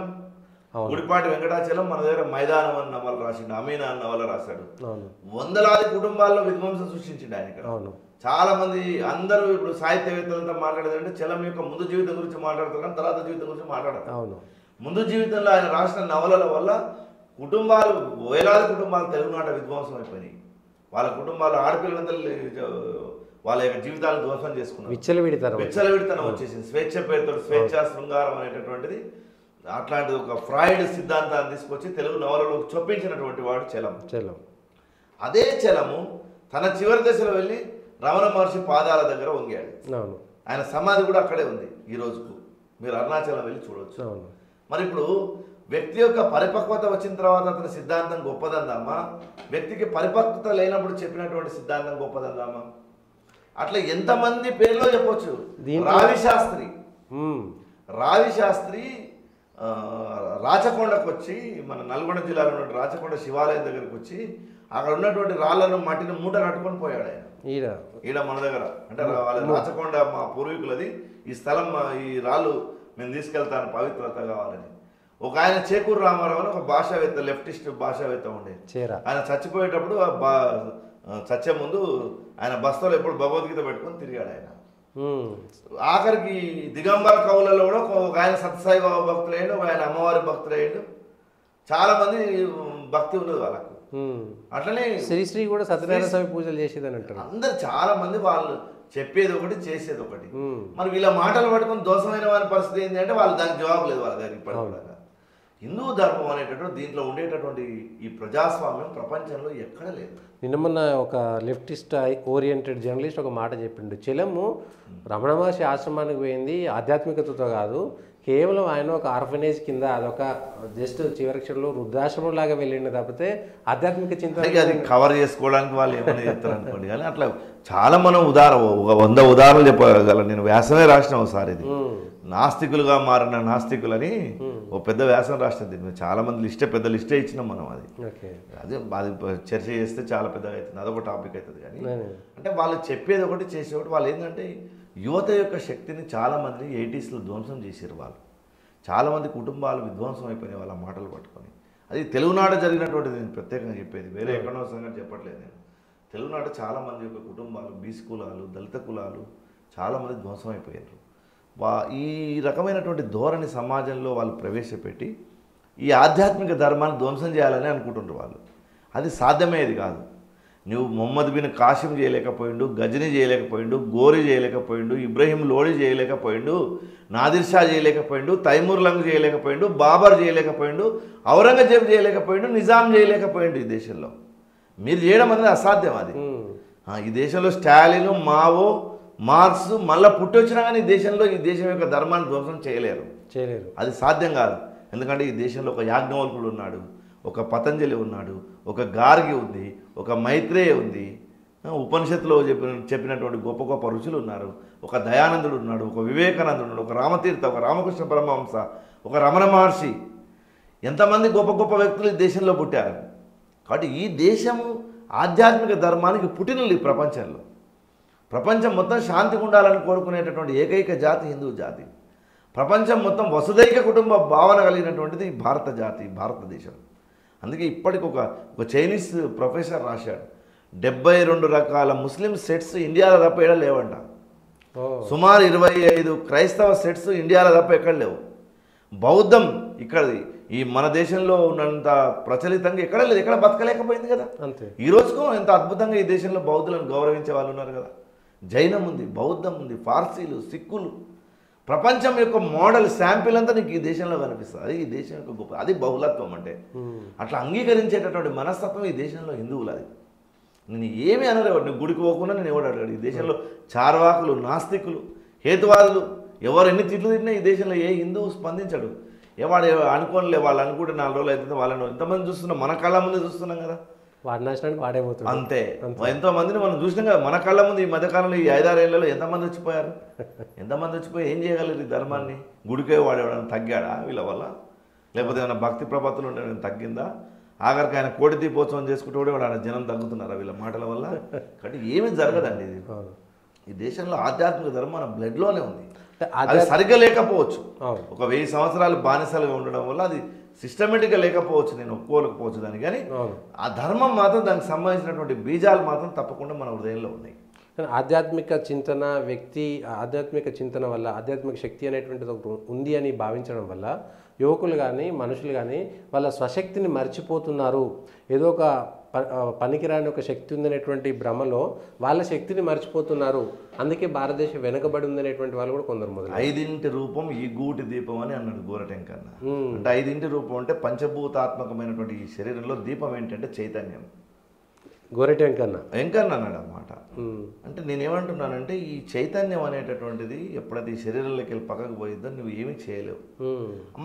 గుడిపాటి వెంకటాచలం మన దగ్గర మైదానం అన్న నవల రాసిండు, అమీనా అన్న నవల రాశాడు. వందలాది కుటుంబాల్లో విధ్వంసం సృష్టించిండు ఆయన. చాలా మంది అందరూ ఇప్పుడు సాహిత్యవేత్తలతో మాట్లాడేదంటే చలం యొక్క ముందు జీవితం గురించి మాట్లాడతారు, తర్వాత జీవితం గురించి మాట్లాడతారు. ముందు జీవితంలో ఆయన రాసిన నవలల వల్ల కుటుంబాలు, వేలాది కుటుంబాలు తెలుగునాట విధ్వంసం అయిపోయినాయి. వాళ్ళ కుటుంబాలు ఆడపిల్లలంతా వాళ్ళ యొక్క జీవితాలను ధ్వంసం చేసుకున్నారు. విచ్చలవిడితనం వచ్చేసింది. స్వేచ్ఛ పేరుతో స్వేచ్ఛా శృంగారం అనేటటువంటిది అట్లాంటిది ఒక ఫ్రాయిడ్ సిద్ధాంతాన్ని తీసుకొచ్చి తెలుగు నవలలో చొప్పించినటువంటి వాడు చలం. అదే చలము తన చివరి దశలో వెళ్ళి రమణ మహర్షి పాదాల దగ్గర వంగాడు. ఆయన సమాధి కూడా అక్కడే ఉంది ఈ రోజుకు. మీరు అరుణాచలం వెళ్ళి చూడవచ్చు. మరి ఇప్పుడు వ్యక్తి యొక్క పరిపక్వత వచ్చిన తర్వాత అతని సిద్ధాంతం గొప్పదందామా, వ్యక్తికి పరిపక్వత లేనప్పుడు చెప్పినటువంటి సిద్ధాంతం గొప్పదందామా? అట్లా ఎంతమంది పేర్లో చెప్పొచ్చు. రావి శాస్త్రి రాచకొండకు వచ్చి, మన నల్గొండ జిల్లాలో ఉన్న రాచకొండ శివాలయం దగ్గరకు వచ్చి అక్కడ ఉన్నటువంటి రాళ్లను మట్టిని మూట కట్టుకొని పోయాడు ఆయన. ఈడ మన దగ్గర అంటే వాళ్ళ రాచకొండ మా పూర్వీకులది, ఈ స్థలం ఈ రాళ్ళు మేము తీసుకెళ్తాను పవిత్రత కావాలని. ఒక ఆయన చేకూరు రామారావు అని ఒక భాషావేత్త, లెఫ్టిస్ట్ భాషావేత్త ఉండే. ఆయన చచ్చిపోయేటప్పుడు చచ్చే ముందు ఆయన బస్తలో ఎప్పుడు భగవద్గీత పెట్టుకొని తిరిగాడు ఆయన. ఆఖరికి దిగంబర కవులలో కూడా ఒక ఆయన సత్యసాయి బాబా భక్తులయ్యాడు, ఒక ఆయన అమ్మవారి భక్తులయ్యాడు. చాలా మంది భక్తి ఉన్నది వాళ్ళకు. అట్లనే శ్రీశ్రీ కూడా సత్యనారాయణ స్వామి పూజలు చేసేదని అంటారు అందరు. చాలా మంది వాళ్ళు చెప్పేది ఒకటి, చేసేది ఒకటి. మరి వీళ్ళ మాటలు పట్టుకుని దోషమైన వారి పరిస్థితి ఏంటి అంటే వాళ్ళు దానికి జవాబు లేదు వాళ్ళ దగ్గర. ఇప్పటికీ హిందూ ధర్మం అనేటటువంటి దీంట్లో ఉండేటటువంటి ఈ ప్రజాస్వామ్యం ప్రపంచంలో ఎక్కడ లేదు. నిన్న మొన్న ఒక లెఫ్టిస్ట్ ఓరియంటెడ్ జర్నలిస్ట్ ఒక మాట చెప్పిండు. చలము రమణ మహర్షి ఆశ్రమానికి పోయింది ఆధ్యాత్మికతతో కాదు, కేవలం ఆయన ఒక ఆర్ఫనేజ్ కింద అదొక జస్ట్ చివరి క్షణంలో వృద్ధాశ్రమం లాగా వెళ్ళిండు తప్పితే ఆధ్యాత్మిక చింతన అది కవర్ చేసుకోవడానికి వాళ్ళు ఏమైనా చెప్తారు అనుకోండి. కానీ అట్లా చాలా మనం ఒక 100 ఉదాహరణలు చెప్పగలను. నేను వ్యాసమే రాసిన ఒకసారి, ఇది నాస్తికులుగా మారిన నాస్తికులని ఒక పెద్ద వ్యాసం రాసినది. చాలా మంది పెద్ద లిస్టే ఇచ్చినాం మనం. అది చర్చ చేస్తే చాలా పెద్దగా అవుతుంది, అదొక టాపిక్ అవుతుంది. కానీ అంటే వాళ్ళు చెప్పేది ఒకటి, చేసేది ఒకటి. వాళ్ళు ఏంటంటే యువత యొక్క శక్తిని చాలామంది 80sలో ధ్వంసం చేశారు. వాళ్ళు చాలామంది కుటుంబాలు విధ్వంసం అయిపోయినాయి వాళ్ళ మాటలు పట్టుకొని. అది తెలుగునాట జరిగినటువంటిది నేను ప్రత్యేకంగా చెప్పేది, వేరే ఎక్కడో సంగతి చెప్పట్లేదు నేను. తెలుగునాట చాలామంది యొక్క కుటుంబాలు, బీసీ కులాలు, దళిత కులాలు చాలామంది ధ్వంసం అయిపోయారు. ఈ రకమైనటువంటి ధోరణి సమాజంలో వాళ్ళు ప్రవేశపెట్టి ఈ ఆధ్యాత్మిక ధర్మాన్ని ధ్వంసం చేయాలని అనుకుంటున్నారు వాళ్ళు. అది సాధ్యమయ్యేది కాదు. నువ్వు మొహమ్మద్ బిన్ కాసిం చేయలేకపోయిండు, గజని చేయలేకపోయిండు, గోరి చేయలేకపోయిండు, ఇబ్రహీం లోడి చేయలేకపోయిండు, నాదిర్ షా చేయలేకపోయిండు, తైమూర్ లంగ్ చేయలేకపోయిండు, బాబర్ చేయలేకపోయిండు, ఔరంగజేబ్ చేయలేకపోయిండు, నిజాం చేయలేకపోయిండు. ఈ దేశంలో మీరు చేయడం అనేది అసాధ్యం. అది ఈ దేశంలో స్టాలిన్, మావో, మార్క్స్ మళ్ళీ పుట్టొచ్చినా కానీ ఈ దేశం యొక్క ధర్మాన్ని ధ్వంసం చేయలేరు. అది సాధ్యం కాదు. ఎందుకంటే ఈ దేశంలో ఒక యాజ్ఞవల్కుడు ఉన్నాడు, ఒక పతంజలి ఉన్నాడు, ఒక గార్గి ఉంది, ఒక మైత్రేయ ఉంది, ఉపనిషత్తులో చెప్పినటువంటి గొప్ప గొప్ప ఋషులు ఉన్నారు, ఒక దయానందుడు ఉన్నాడు, ఒక వివేకానందుడు ఉన్నాడు, ఒక రామతీర్థ, ఒక రామకృష్ణ పరమహంస, ఒక రమణ మహర్షి, ఎంతమంది గొప్ప గొప్ప వ్యక్తులు ఈ దేశంలో పుట్టారు. కాబట్టి ఈ దేశము ఆధ్యాత్మిక ధర్మానికి పుట్టినది. ప్రపంచంలో ప్రపంచం మొత్తం శాంతిగా ఉండాలని కోరుకునేటటువంటి ఏకైక జాతి హిందూ జాతి. ప్రపంచం మొత్తం వసుదైక కుటుంబ భావన కలిగినటువంటిది భారత జాతి, భారతదేశం. అందుకే ఇప్పటికి ఒక చైనీస్ ప్రొఫెసర్ రాశాడు, 72 రకాల ముస్లిం సెట్స్ ఇండియాలో తప్ప ఎక్కడ లేవంట. సుమారు 25 క్రైస్తవ సెట్స్ ఇండియాలో తప్ప ఎక్కడ లేవు. బౌద్ధం ఇక్కడ ఈ మన దేశంలో ఉన్నంత ప్రచలితంగా ఎక్కడ లేదు, ఎక్కడ బతకలేకపోయింది కదా. అంతే. ఈ రోజుకు ఎంత అద్భుతంగా ఈ దేశంలో బౌద్ధులను గౌరవించే వాళ్ళు ఉన్నారు కదా. జైనం ఉంది, బౌద్ధం ఉంది, పార్సీలు, సిక్కులు, ప్రపంచం యొక్క మోడల్ శాంపిల్ అంతా నీకు ఈ దేశంలో కనిపిస్తుంది. అది ఈ దేశం యొక్క గొప్ప, అది బహుళత్వం అంటే. అట్లా అంగీకరించేటటువంటి మనస్తత్వం ఈ దేశంలో హిందువులు. అది నేను ఏమీ అనలేవాడు, నువ్వు గుడికి పోకుండా నేను ఎవడు అడిగాడు. ఈ దేశంలో చార్వాకులు, నాస్తికులు, హేతువాదులు ఎవరు ఎన్ని తిట్లు తిట్టినా ఈ దేశంలో ఏ హిందువు స్పందించడు. వాడు అనుకోనిలే, వాళ్ళు అనుకుంటే 4 రోజులు అవుతుంది, వాళ్ళని ఎంతమంది చూస్తున్నాం, మన కళ్ళ ముందే చూస్తున్నాం కదా. వాడి నష్టానికి వాడే పోతుంది. అంతే. ఎంతో మందిని మనం చూసినాం కదా మన కళ్ళ ముందు. ఈ మధ్యకాలంలో ఈ 5-6 ఏళ్లలో ఎంతమంది వచ్చిపోయారు, ఎంతమంది వచ్చిపోయి ఏం చేయగలరు ఈ ధర్మాన్ని? గుడికే వాడు ఎవడైనా తగ్గాడా వీళ్ళ వల్ల? లేకపోతే ఏమైనా భక్తి ప్రపత్తులు ఉంటే తగ్గిందా? ఆఖరికి ఆయన కోటి దీపోత్సవం చేసుకుంటూ కూడా ఆయన జనం తగ్గుతున్నారా వీళ్ళ మాటల వల్ల? కాబట్టి ఏమీ జరగదండి. ఇది ఈ దేశంలో ఆధ్యాత్మిక ధర్మం మన బ్లడ్లోనే ఉంది. అది సరిగ్గా లేకపోవచ్చు, ఒక 1000 సంవత్సరాలు బానిసలుగా ఉండడం వల్ల అది సిస్టమేటిక్గా లేకపోవచ్చు, నేను ఒప్పుకోలేకపోవచ్చు దాన్ని. కానీ ఆ ధర్మం మాత్రం, దానికి సంబంధించినటువంటి బీజాలు మాత్రం తప్పకుండా మన హృదయంలో ఉన్నాయి. ఆధ్యాత్మిక చింతన, వ్యక్తి ఆధ్యాత్మిక చింతన వల్ల ఆధ్యాత్మిక శక్తి అనేటువంటిది ఒకటి ఉంది అని భావించడం వల్ల యువకులు కానీ మనుషులు కానీ వాళ్ళ స్వశక్తిని మర్చిపోతున్నారు. ఏదో ఒక పనికిరాని ఒక శక్తి ఉందనేటువంటి భ్రమలో వాళ్ళ శక్తిని మర్చిపోతున్నారు. అందుకే భారతదేశం వెనుకబడి ఉందనేటువంటి వాళ్ళు కూడా కొందరు మొదలు. 5 రూపం ఈ గూటి దీపం అని అన్నాడు గోరటెంకన్న. అంటే 5 రూపం అంటే పంచభూతాత్మకమైనటువంటి ఈ శరీరంలో దీపం ఏంటంటే చైతన్యం. గోరటెంకన్న అన్నాడు అన్నమాట. అంటే నేనేమంటున్నానంటే ఈ చైతన్యం అనేటటువంటిది ఎప్పుడైతే ఈ శరీరంలోకి వెళ్ళి పక్కకు పోయిద్దో నువ్వు ఏమీ చేయలేవు.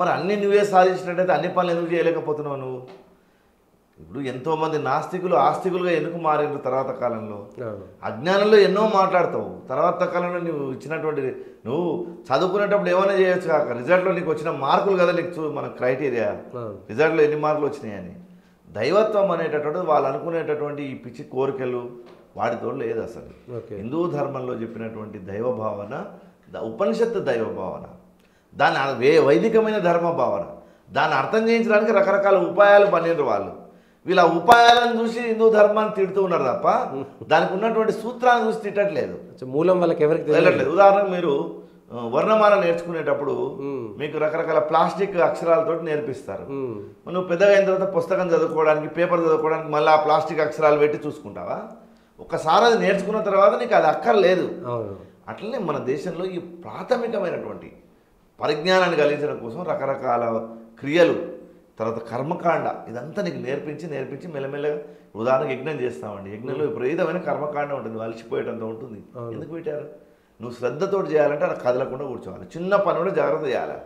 మరి అన్ని నువ్వే సాధించినట్టయితే అన్ని పనులు ఎందుకు చేయలేకపోతున్నావు నువ్వు? ఇప్పుడు ఎంతోమంది నాస్తికులు ఆస్తికులుగా ఎందుకు మారిండ్రు తర్వాత కాలంలో? అజ్ఞానంలో ఎన్నో మాట్లాడతావు, తర్వాత కాలంలో నువ్వు ఇచ్చినటువంటి నువ్వు చదువుకునేటప్పుడు ఏమైనా చేయొచ్చు కాక రిజల్ట్లో నీకు వచ్చిన మార్కులు కదా నీకు మన క్రైటీరియా, రిజల్ట్లో ఎన్ని మార్కులు వచ్చినాయని. దైవత్వం అనేటటువంటిది వాళ్ళు అనుకునేటటువంటి ఈ పిచ్చి కోరికలు వాటితో లేదు అసలు. హిందూ ధర్మంలో చెప్పినటువంటి దైవ భావన, ఉపనిషత్తు దైవ భావన, దాని వైదికమైన ధర్మ భావన, దాన్ని అర్థం చేయించడానికి రకరకాల ఉపాయాలు పనిరు వాళ్ళు. వీళ్ళ ఉపాయాలను చూసి హిందూ ధర్మాన్ని తిడుతూ ఉన్నారు తప్ప దానికి ఉన్నటువంటి సూత్రాన్ని చూసి తిట్టట్లేదు. మూలం వాళ్ళకి ఎవరికి తెలియట్లేదు. ఉదాహరణకు మీరు వర్ణమాల నేర్చుకునేటప్పుడు మీకు రకరకాల ప్లాస్టిక్ అక్షరాలతో నేర్పిస్తారు. నువ్వు పెద్దగా అయిన తర్వాత పుస్తకం చదువుకోవడానికి, పేపర్ చదువుకోవడానికి మళ్ళీ ఆ ప్లాస్టిక్ అక్షరాలు పెట్టి చూసుకుంటావా? ఒక్కసారి అది నేర్చుకున్న తర్వాత నీకు అది అక్కర్లేదు. అట్లనే మన దేశంలో ఈ ప్రాథమికమైనటువంటి పరిజ్ఞానాన్ని కలిగించడం కోసం రకరకాల క్రియలు, తర్వాత కర్మకాండ, ఇదంతా నీకు నేర్పించి మెల్లమెల్లగా ఉదాహరణకు యజ్ఞం చేస్తామండి. యజ్ఞంలో విపరీతమైన కర్మకాండ ఉంటుంది, అలసిపోయేటంత ఉంటుంది. ఎందుకు పెట్టారు? నువ్వు శ్రద్ధతో చేయాలంటే అలా కదలకుండా కూర్చోవాలి. చిన్న పని కూడా జాగ్రత్త చేయాలి.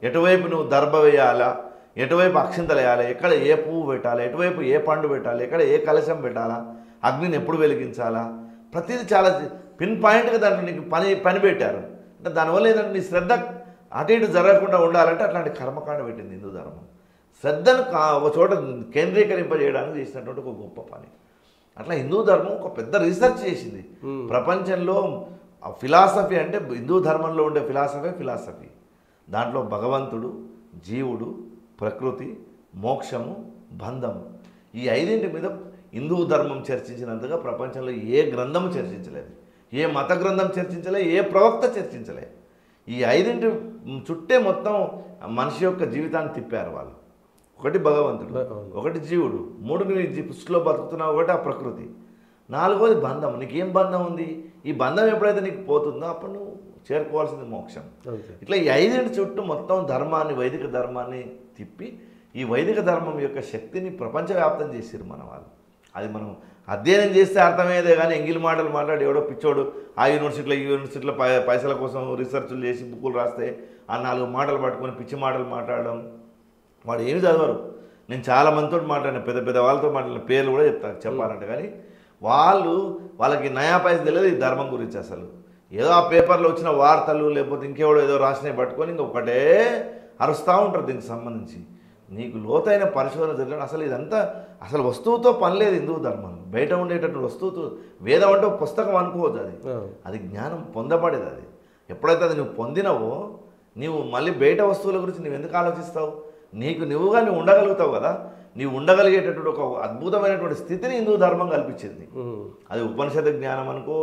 ఎటువైపు నువ్వు దర్భ వేయాలా, ఎటువైపు అక్షింతలు వేయాలి, ఎక్కడ ఏ పువ్వు పెట్టాలి, ఎటువైపు ఏ పండు పెట్టాలి, ఎక్కడ ఏ కలశం పెట్టాలా, అగ్నిని ఎప్పుడు వెలిగించాలా, ప్రతిదీ చాలా పిన్ పాయింట్గా దాంట్లో నీకు పని పెట్టారు. అంటే దానివల్ల ఏంటంటే నీ శ్రద్ధ అటు ఇటు జరగకుండా ఉండాలంటే అట్లాంటి కర్మకాండ పెట్టింది హిందూ ధర్మం. శ్రద్ధను ఒక చోట కేంద్రీకరింపజేయడానికి చేసినటువంటి ఒక గొప్ప పని. అట్లా హిందూ ధర్మం ఒక పెద్ద రీసెర్చ్ చేసింది. ప్రపంచంలో ఫిలాసఫీ అంటే హిందూ ధర్మంలో ఉండే ఫిలాసఫీ. దాంట్లో భగవంతుడు, జీవుడు, ప్రకృతి, మోక్షము, బంధము, ఈ 5 మీద హిందూ ధర్మం చర్చించినంతగా ప్రపంచంలో ఏ గ్రంథము చర్చించలేదు, ఏ మత గ్రంథం చర్చించలేదు, ఏ ప్రవక్త చర్చించలేదు. ఈ 5 చుట్టే మొత్తం మనిషి యొక్క జీవితాన్ని తిప్పారు వాళ్ళు. ఒకటి భగవంతుడు, ఒకటి జీవుడు, 3 నువ్వు ఈ పుష్టిలో బతుకుతున్నావు, ఒకటి ఆ ప్రకృతి, 4వది బంధం. నీకేం బంధం ఉంది? ఈ బంధం ఎప్పుడైతే నీకు పోతుందో అప్పుడు నువ్వు చేరుకోవాల్సింది మోక్షం. ఇట్లా ఈ 5 చుట్టూ మొత్తం ధర్మాన్ని, వైదిక ధర్మాన్ని తిప్పి ఈ వైదిక ధర్మం యొక్క శక్తిని ప్రపంచవ్యాప్తం చేసారు మన వాళ్ళు. అది మనం అధ్యయనం చేస్తే అర్థమయ్యేదే కానీ ఎంగిలి మాటలు మాట్లాడి ఎవడో పిచ్చోడు ఆ యూనివర్సిటీలో పైసల కోసం రీసెర్చ్లు చేసి బుక్కులు రాస్తే ఆ 4 మాటలు పట్టుకొని పిచ్చి మాటలు మాట్లాడడం, వాడు ఏమి చదవరు. నేను చాలా మందితో మాట్లాడిన, పెద్ద వాళ్ళతో మాట్లాడిన పేర్లు కూడా చెప్పాలంటే, కానీ వాళ్ళకి నయా పైస తెలియదు ఈ ధర్మం గురించి. అసలు ఏదో ఆ పేపర్లో వచ్చిన వార్తలు లేకపోతే ఇంకెవడో ఏదో రాసినవి పట్టుకొని ఇంకొకటే అరుస్తూ ఉంటారు దీనికి సంబంధించి. నీకు లోతైన పరిశోధన జరిగిన అసలు వస్తువుతో పని లేదు హిందూ ధర్మం. బయట ఉండేటటువంటి వస్తువుతో, వేదం అంటే ఒక పుస్తకం అనుకోవద్దు, అది జ్ఞానం పొందబడేది. అది ఎప్పుడైతే అది నువ్వు పొందినవో నీవు మళ్ళీ బయట వస్తువుల గురించి నువ్వు ఎందుకు ఆలోచిస్తావు? నీకు నువ్వుగా నువ్వు ఉండగలుగుతావు కదా. నీవు ఉండగలిగేటటువంటి ఒక అద్భుతమైనటువంటి స్థితిని హిందూ ధర్మం కల్పించింది. అది ఉపనిషత్ జ్ఞానం అనుకో,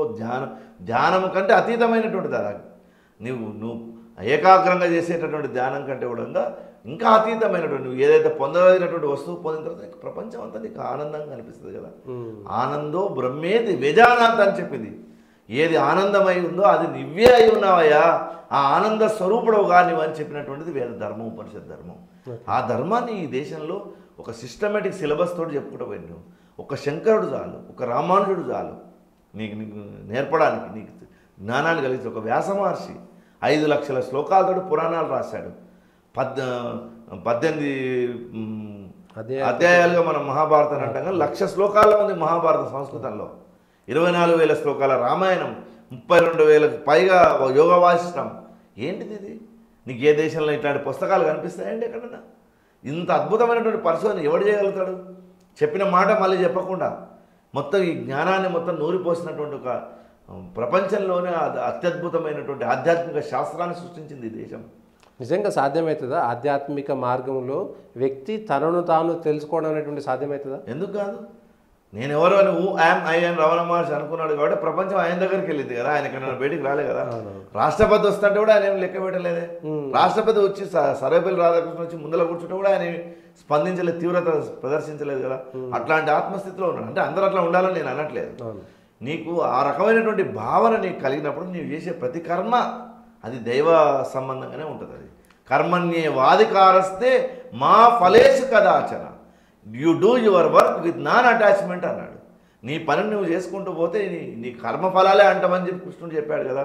ధ్యానం కంటే అతీతమైనటువంటిది. అలా నువ్వు ఏకాగ్రంగా చేసేటటువంటి ధ్యానం కంటే కూడా ఇంకా అతీతమైనటువంటి నువ్వు ఏదైతే పొందగలిగినటువంటి వస్తువు పొందిన తర్వాత ప్రపంచం అంతా నీకు ఆనందంగా అనిపిస్తుంది కదా. ఆనందో బ్రహ్మేది వేజానాంత అని చెప్పింది. ఏది ఆనందమై ఉందో అది నువ్వే అయి ఉన్నావయ్యా, ఆ ఆనంద స్వరూపుడవుగా నువ్వు అని చెప్పినటువంటిది వేద ధర్మం, ఉపనిషత్ ధర్మం. ఆ ధర్మాన్ని ఈ దేశంలో ఒక సిస్టమేటిక్ సిలబస్ తోటి చెప్పుకుంటూ పోయి ఒక శంకరుడు చాలు, ఒక రామానుజుడు చాలు నీకు నేర్పడానికి, నీకు జ్ఞానాన్ని కలిగించి. ఒక వ్యాస మహర్షి 5 లక్షల శ్లోకాలతో పురాణాలు రాశాడు. 18 అధ్యాయాలుగా మనం మహాభారతం అంటాం కానీ 1,00,000 శ్లోకాల ఉంది మహాభారత సంస్కృతంలో. 24,000 శ్లోకాల రామాయణం, 32,000కు పైగా యోగ వాసిష్టం. ఏంటిది ఇది? నీకు ఏ దేశంలో ఇట్లాంటి పుస్తకాలు కనిపిస్తాయండి ఎక్కడన్నా? ఇంత అద్భుతమైనటువంటి పరిశోధన ఎవడు చేయగలుగుతాడు? చెప్పిన మాట మళ్ళీ చెప్పకుండా మొత్తం ఈ జ్ఞానాన్ని మొత్తం నూరిపోసినటువంటి ఒక ప్రపంచంలోనే అత్యద్భుతమైనటువంటి ఆధ్యాత్మిక శాస్త్రాన్ని సృష్టించింది ఈ దేశం. నిజంగా సాధ్యమవుతుందా? ఆధ్యాత్మిక మార్గంలో వ్యక్తి తనను తాను తెలుసుకోవడం అనేటువంటి సాధ్యమవుతుందా? ఎందుకు కాదు? నేను ఎవరు అని ఐ అని రమణ మహర్షి అనుకున్నాడు కాబట్టి ప్రపంచం ఆయన దగ్గరికి వెళ్ళింది కదా. ఆయన కన్నా బయటికి రాలే కదా. రాష్ట్రపతి వస్తుంటే కూడా ఆయన ఏం లెక్క పెట్టలేదే. రాష్ట్రపతి వచ్చి సర్వేపల్లి రాధాకృష్ణ వచ్చి ముందర కూర్చుంటే కూడా ఆయన స్పందించలేదు, తీవ్రత ప్రదర్శించలేదు కదా. అట్లాంటి ఆత్మస్థితిలో ఉన్నాడు. అంటే అందరూ అట్లా ఉండాలని నేను అనట్లేదు. నీకు ఆ రకమైనటువంటి భావన నీకు కలిగినప్పుడు నీవు చేసే ప్రతి కర్మ అది దైవ సంబంధంగానే ఉంటుంది. అది కర్మణ్యే వాధికారస్తే మా ఫలేషు కదాచన, you do your work with non attachment అన్నాడు. నీ పని నువ్వు చేసుకుంటూ పోతే నీ కర్మఫలాలే అంటామని చెప్పి కృష్ణుడు చెప్పాడు కదా.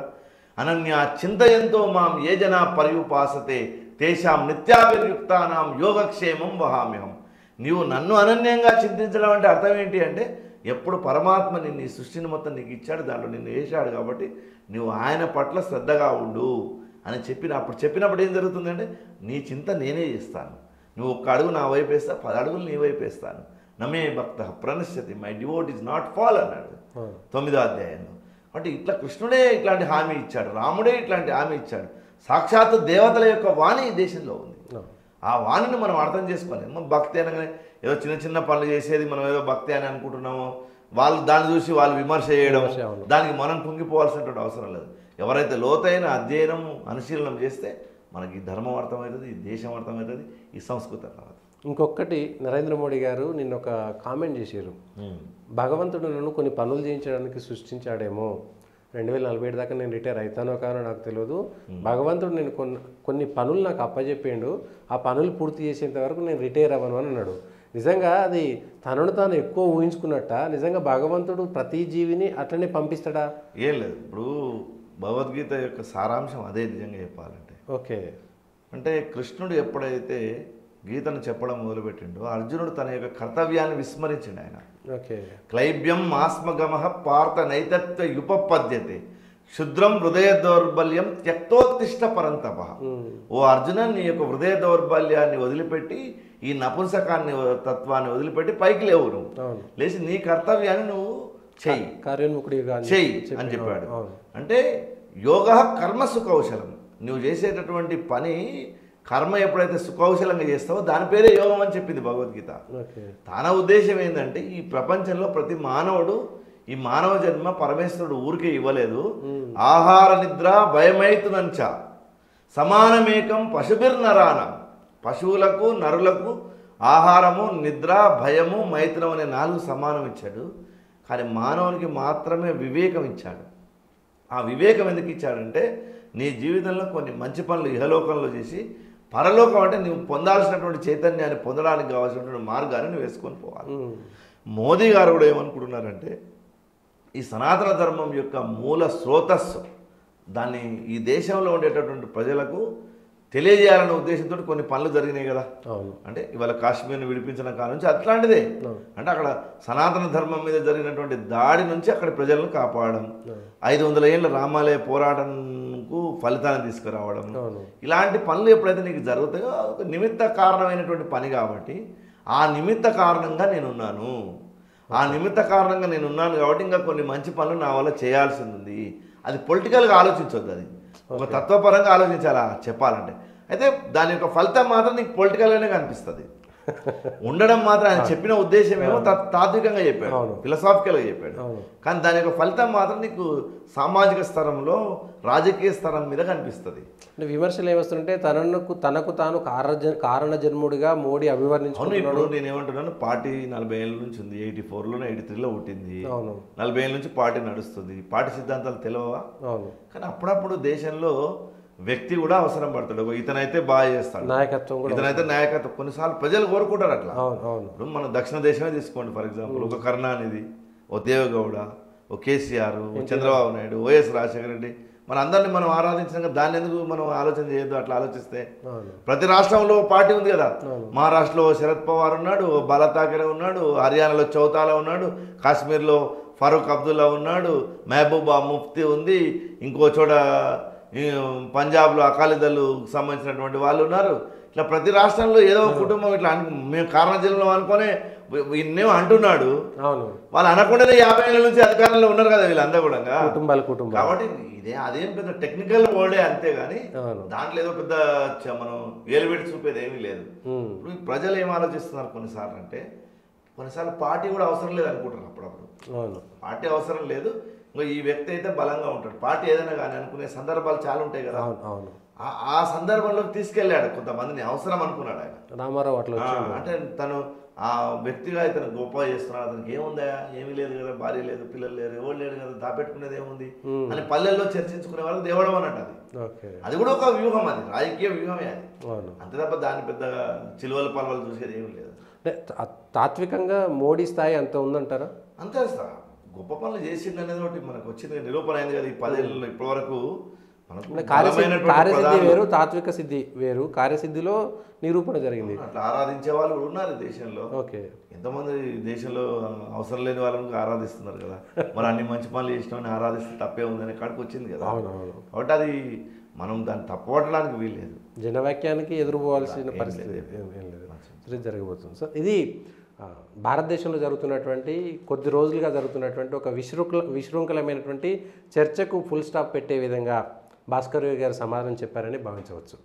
అనన్య చింతయంతో మాం ఏ జనా పర్యుపాసతే తేషాం నిత్యాభియుక్తానాం యోగక్షేమం వహామ్యహం. నీవు నన్ను అనన్యంగా చింతించడం అంటే అర్థం ఏంటి అంటే, ఎప్పుడు పరమాత్మ నిన్ను ఈ సృష్టిని మొత్తం నీకు ఇచ్చాడు, దాంట్లో నిన్ను వేశాడు కాబట్టి నువ్వు ఆయన పట్ల శ్రద్ధగా ఉండు అని చెప్పినప్పుడు ఏం జరుగుతుందంటే, నీ చింత నేనే చేస్తాను. నువ్వు 1 అడుగు నా వైపు వేస్తా, 10 అడుగులు నీ వైపు వేస్తాను. నమే భక్త ప్రణశ్యతి, my devote is not fall అన్నాడు 9వ అధ్యాయంలో. అంటే ఇట్లా కృష్ణుడే ఇట్లాంటి హామీ ఇచ్చాడు, రాముడే ఇట్లాంటి హామీ ఇచ్చాడు. సాక్షాత్తు దేవతల యొక్క వాణి ఈ దేశంలో ఉంది. ఆ వాణిని మనం అర్థం చేసుకోవాలి. భక్తి అనగానే ఏదో చిన్న చిన్న పనులు చేసేది మనం ఏదో భక్తి అని అనుకుంటున్నామో, వాళ్ళు దాన్ని చూసి వాళ్ళు విమర్శ చేయడం, దానికి మనం కుంగిపోవాల్సినటువంటి అవసరం లేదు. ఎవరైతే లోతైన అధ్యయనం అనుశీలనం చేస్తే మనకి ఈ ధర్మం అర్థమవుతుంది, ఈ దేశం అర్థమవుతుంది, ఈ సంస్కృతి అర్థమవుతుంది. ఇంకొకటి, నరేంద్ర మోడీ గారు నిన్న ఒక కామెంట్ చేశారు, భగవంతుడు నన్ను కొన్ని పనులు చేయించడానికి సృష్టించాడేమో, 2047 దాకా నేను రిటైర్ అవుతానో కానో నాకు తెలియదు, భగవంతుడు నేను కొన్ని పనులు నాకు అప్పచెప్పాడు, ఆ పనులు పూర్తి చేసేంత వరకు నేను రిటైర్ అవ్వను అని అన్నాడు. నిజంగా అది తనను తాను ఎక్కువ ఊహించుకున్నట్ట? నిజంగా భగవంతుడు ప్రతి జీవిని అట్లనే పంపిస్తాడా? ఏం లేదు. ఇప్పుడు భగవద్గీత యొక్క సారాంశం అదే నిజంగా చెప్పాలంటే. ఓకే. అంటే కృష్ణుడు ఎప్పుడైతే గీతను చెప్పడం మొదలుపెట్టిండో అర్జునుడు తన యొక్క కర్తవ్యాన్ని విస్మరించిండు. ఆయన ఓకే. క్లైబ్యం ఆస్మగమః పార్థ నైతత్వ యుపపద్యతే క్షుద్రం హృదయ దౌర్బల్యం త్యక్తోత్తిష్ట పరంతప. ఓ అర్జున, నీ యొక్క హృదయ దౌర్బల్యాన్ని వదిలిపెట్టి, ఈ నపుంసకాన్ని తత్వాన్ని వదిలిపెట్టి పైకి లేవు. నువ్వు లేచి నీ కర్తవ్యాన్ని నువ్వు చెయ్యి, చెయ్యి అని చెప్పాడు. అంటే యోగ కర్మ సుకౌశలం. నువ్వు చేసేటటువంటి పని కర్మ ఎప్పుడైతే సుకౌశలంగా చేస్తావో దాని పేరే యోగం అని చెప్పింది భగవద్గీత. తన ఉద్దేశం ఏంటంటే, ఈ ప్రపంచంలో ప్రతి మానవుడు, ఈ మానవ జన్మ పరమేశ్వరుడు ఊరికే ఇవ్వలేదు. ఆహార నిద్ర భయమైతునంచ సమానమేకం పశుభిర్నరానం. పశువులకు నరులకు ఆహారము, నిద్ర, భయము, మైథునం అనే 4 సమానం ఇచ్చాడు. కానీ మానవునికి మాత్రమే వివేకం ఇచ్చాడు. ఆ వివేకం ఎందుకు ఇచ్చాడంటే, నీ జీవితంలో కొన్ని మంచి పనులు ఇహలోకంలో చేసి, పరలోకం అంటే నువ్వు పొందాల్సినటువంటి చైతన్యాన్ని పొందడానికి కావాల్సినటువంటి మార్గాన్ని నువ్వు వేసుకొని పోవాలి. మోదీ గారు కూడా ఏమనుకుంటున్నారంటే, ఈ సనాతన ధర్మం యొక్క మూల స్రోతస్సు దాన్ని ఈ దేశంలో ఉండేటటువంటి ప్రజలకు తెలియజేయాలనే ఉద్దేశంతో కొన్ని పనులు జరిగినాయి కదా. అంటే ఇవాళ కాశ్మీర్ని విడిపించిన కాలం నుంచి అట్లాంటిదే. అంటే అక్కడ సనాతన ధర్మం మీద జరిగినటువంటి దాడి నుంచి అక్కడ ప్రజలను కాపాడడం, 500 ఏళ్ళ రామాలయ పోరాటంకు ఫలితాన్ని తీసుకురావడం, ఇలాంటి పనులు ఎప్పుడైతే నీకు జరుగుతాయో ఒక నిమిత్త కారణమైనటువంటి పని కాబట్టి, ఆ నిమిత్త కారణంగా నేనున్నాను, ఆ నిమిత్త కారణంగా నేనున్నాను కాబట్టి ఇంకా కొన్ని మంచి పనులు నా వల్ల చేయాల్సింది ఉంది. అది పొలిటికల్గా ఆలోచించొద్దు, అది ఒక తత్వపరంగా ఆలోచించాలా చెప్పాలంటే. అయితే దాని యొక్క ఫలితం మాత్రం నీకు పొలిటికల్గానే కనిపిస్తుంది. ఉండడం మాత్రం ఆయన చెప్పిన ఉద్దేశం ఏమో తాత్వికంగా చెప్పాడు, అవును. ఫిలసాఫికల్గా చెప్పాడు. అవును. కానీ దాని యొక్క ఫలితం మాత్రం నీకు సామాజిక స్తరంలో రాజకీయ స్తరం మీద కనిపిస్తుంది. అంటే విమర్శలు ఏమొస్తుంటే తనకు తాను కారణ జన్ముడిగా మోడీ అవును, అభివర్ణించుకుంటున్నాడు. ఇప్పుడు నేనేమంటున్నాను, పార్టీ 40 ఏళ్ళ నుంచి ఉంది. 84లోనే 83లో పుట్టింది. అవును 40 ఏళ్ళ నుంచి పార్టీ నడుస్తుంది. పార్టీ సిద్ధాంతాలు తెలియవా? అవును. కానీ అప్పుడప్పుడు దేశంలో వ్యక్తి కూడా అవసరం పడతాడు. ఇతనైతే బాగా చేస్తాడు, నాయకత్వం కూడా ఇతనైతే నాయకత్వం. కొన్నిసార్లు ప్రజలు కోరుకుంటారు అట్లా. అవును అవును ఇప్పుడు మన దక్షిణ దేశమే తీసుకోండి, ఫర్ ఎగ్జాంపుల్ ఒక కరుణానిధి, ఓ దేవగౌడ, ఓ కేసీఆర్, ఓ చంద్రబాబు నాయుడు, వైఎస్ రాజశేఖర రెడ్డి, మన అందరినీ మనం ఆరాధించినాక దాన్ని ఎందుకు మనం ఆలోచన చేయొద్దు? అట్లా ఆలోచిస్తే అవును ప్రతి రాష్ట్రంలో పార్టీ ఉంది కదా. అవును. మహారాష్ట్రలో శరద్ పవార్ ఉన్నాడు, బాలా ఠాకరే ఉన్నాడు, హర్యానాలో చౌతాలా ఉన్నాడు, కాశ్మీర్లో ఫరూక్ అబ్దుల్లా ఉన్నాడు, మహబూబా ముఫ్తీ ఉంది, ఇంకో చోట పంజాబ్లో అకాలీదళ్ సంబంధించినటువంటి వాళ్ళు ఉన్నారు. ఇట్లా ప్రతి రాష్ట్రంలో ఏదో ఒక కుటుంబం ఇట్లా మేము కారణ జిల్లాలో అనుకునే ఇన్నేమో అంటున్నాడు. అవును వాళ్ళు అనకుండానే 50 ఏళ్ళ నుంచి అధికారంలో ఉన్నారు కదా వీళ్ళందరూ కూడా. కుటుంబాలు కాబట్టి అదేం పెద్ద టెక్నికల్ వర్డే అంతే, కానీ అవును. దాంట్లో ఏదో పెద్ద మనం వేలు పెట్టి చూపేది ఏమీ లేదు. ఉమ్. ఇప్పుడు ఈ ప్రజలు ఏం ఆలోచిస్తున్నారు కొన్నిసార్లు అంటే, కొన్నిసార్లు పార్టీ కూడా అవసరం లేదు అనుకుంటారు. అప్పుడప్పుడు అవును పార్టీ అవసరం లేదు, ఇంకా ఈ వ్యక్తి అయితే బలంగా ఉంటాడు, పార్టీ ఏదైనా కానీ అనుకునే సందర్భాలు చాలా ఉంటాయి కదా. అవును అవును ఆ సందర్భంలో తీసుకెళ్ళాడు కొంతమందిని, అవసరం అనుకున్నాడు ఆయన. రామారావు అట్లా వచ్చాడు. అంటే తను ఆ వ్యక్తిగా ఇతను గొప్ప చేస్తున్నాడు. అతనికి ఏముందా, ఏమీ లేదు కదా, భార్య లేదు, పిల్లలు లేరు, ఎవరు లేరు కదా, దాపెట్టుకునేది ఏముంది అని పల్లెల్లో చర్చించుకునే వాళ్ళకి దేవడం అన్నట్టు అది. ఓకే అది కూడా ఒక వ్యూహం, అది రాజకీయ వ్యూహమే అది. అవును. అంతే తప్ప దాన్ని పెద్ద చిలువల పల్వలు చూసేది ఏమీ లేదు. అంటే తాత్వికంగా మోడీ స్థాయి అంత ఉందంటారా? అంతే గొప్ప పనులు చేసింది అనేది ఒకటి మనకు వచ్చింది, నిరూపణ అయింది కదా ఈ 10 ఏళ్ళలో. ఇప్పటి వరకు మనకు కార్యసిద్ధి వేరు, తాత్విక సిద్ధి వేరు. కార్యసిద్ధిలో నిరూపణ జరిగింది. అట్లా ఆరాధించే వాళ్ళు కూడా ఉన్నారు దేశంలో. ఓకే. ఎంతమంది దేశంలో అవసరం లేని వాళ్ళని ఆరాధిస్తున్నారు కదా. మరి అన్ని మంచి పనులు చేసినామని ఆరాధిస్తే తప్పే ఉందనే కాడికి వచ్చింది కదా. అవునవును. కాబట్టి అది మనం దాన్ని తప్పవడానికి వీల్లేదు. జనవాక్యానికి ఎదురుపోవాల్సిన పరిస్థితి ఏం లేదు, ఇది జరగబోతుంది. సో ఇది భారతదేశంలో జరుగుతున్నటువంటి కొద్ది రోజులుగా జరుగుతున్నటువంటి ఒక విశృంఖలమైనటువంటి చర్చకు ఫుల్ స్టాప్ పెట్టే విధంగా భాస్కర్ గారు సమాధానం చెప్పారని భావించవచ్చు.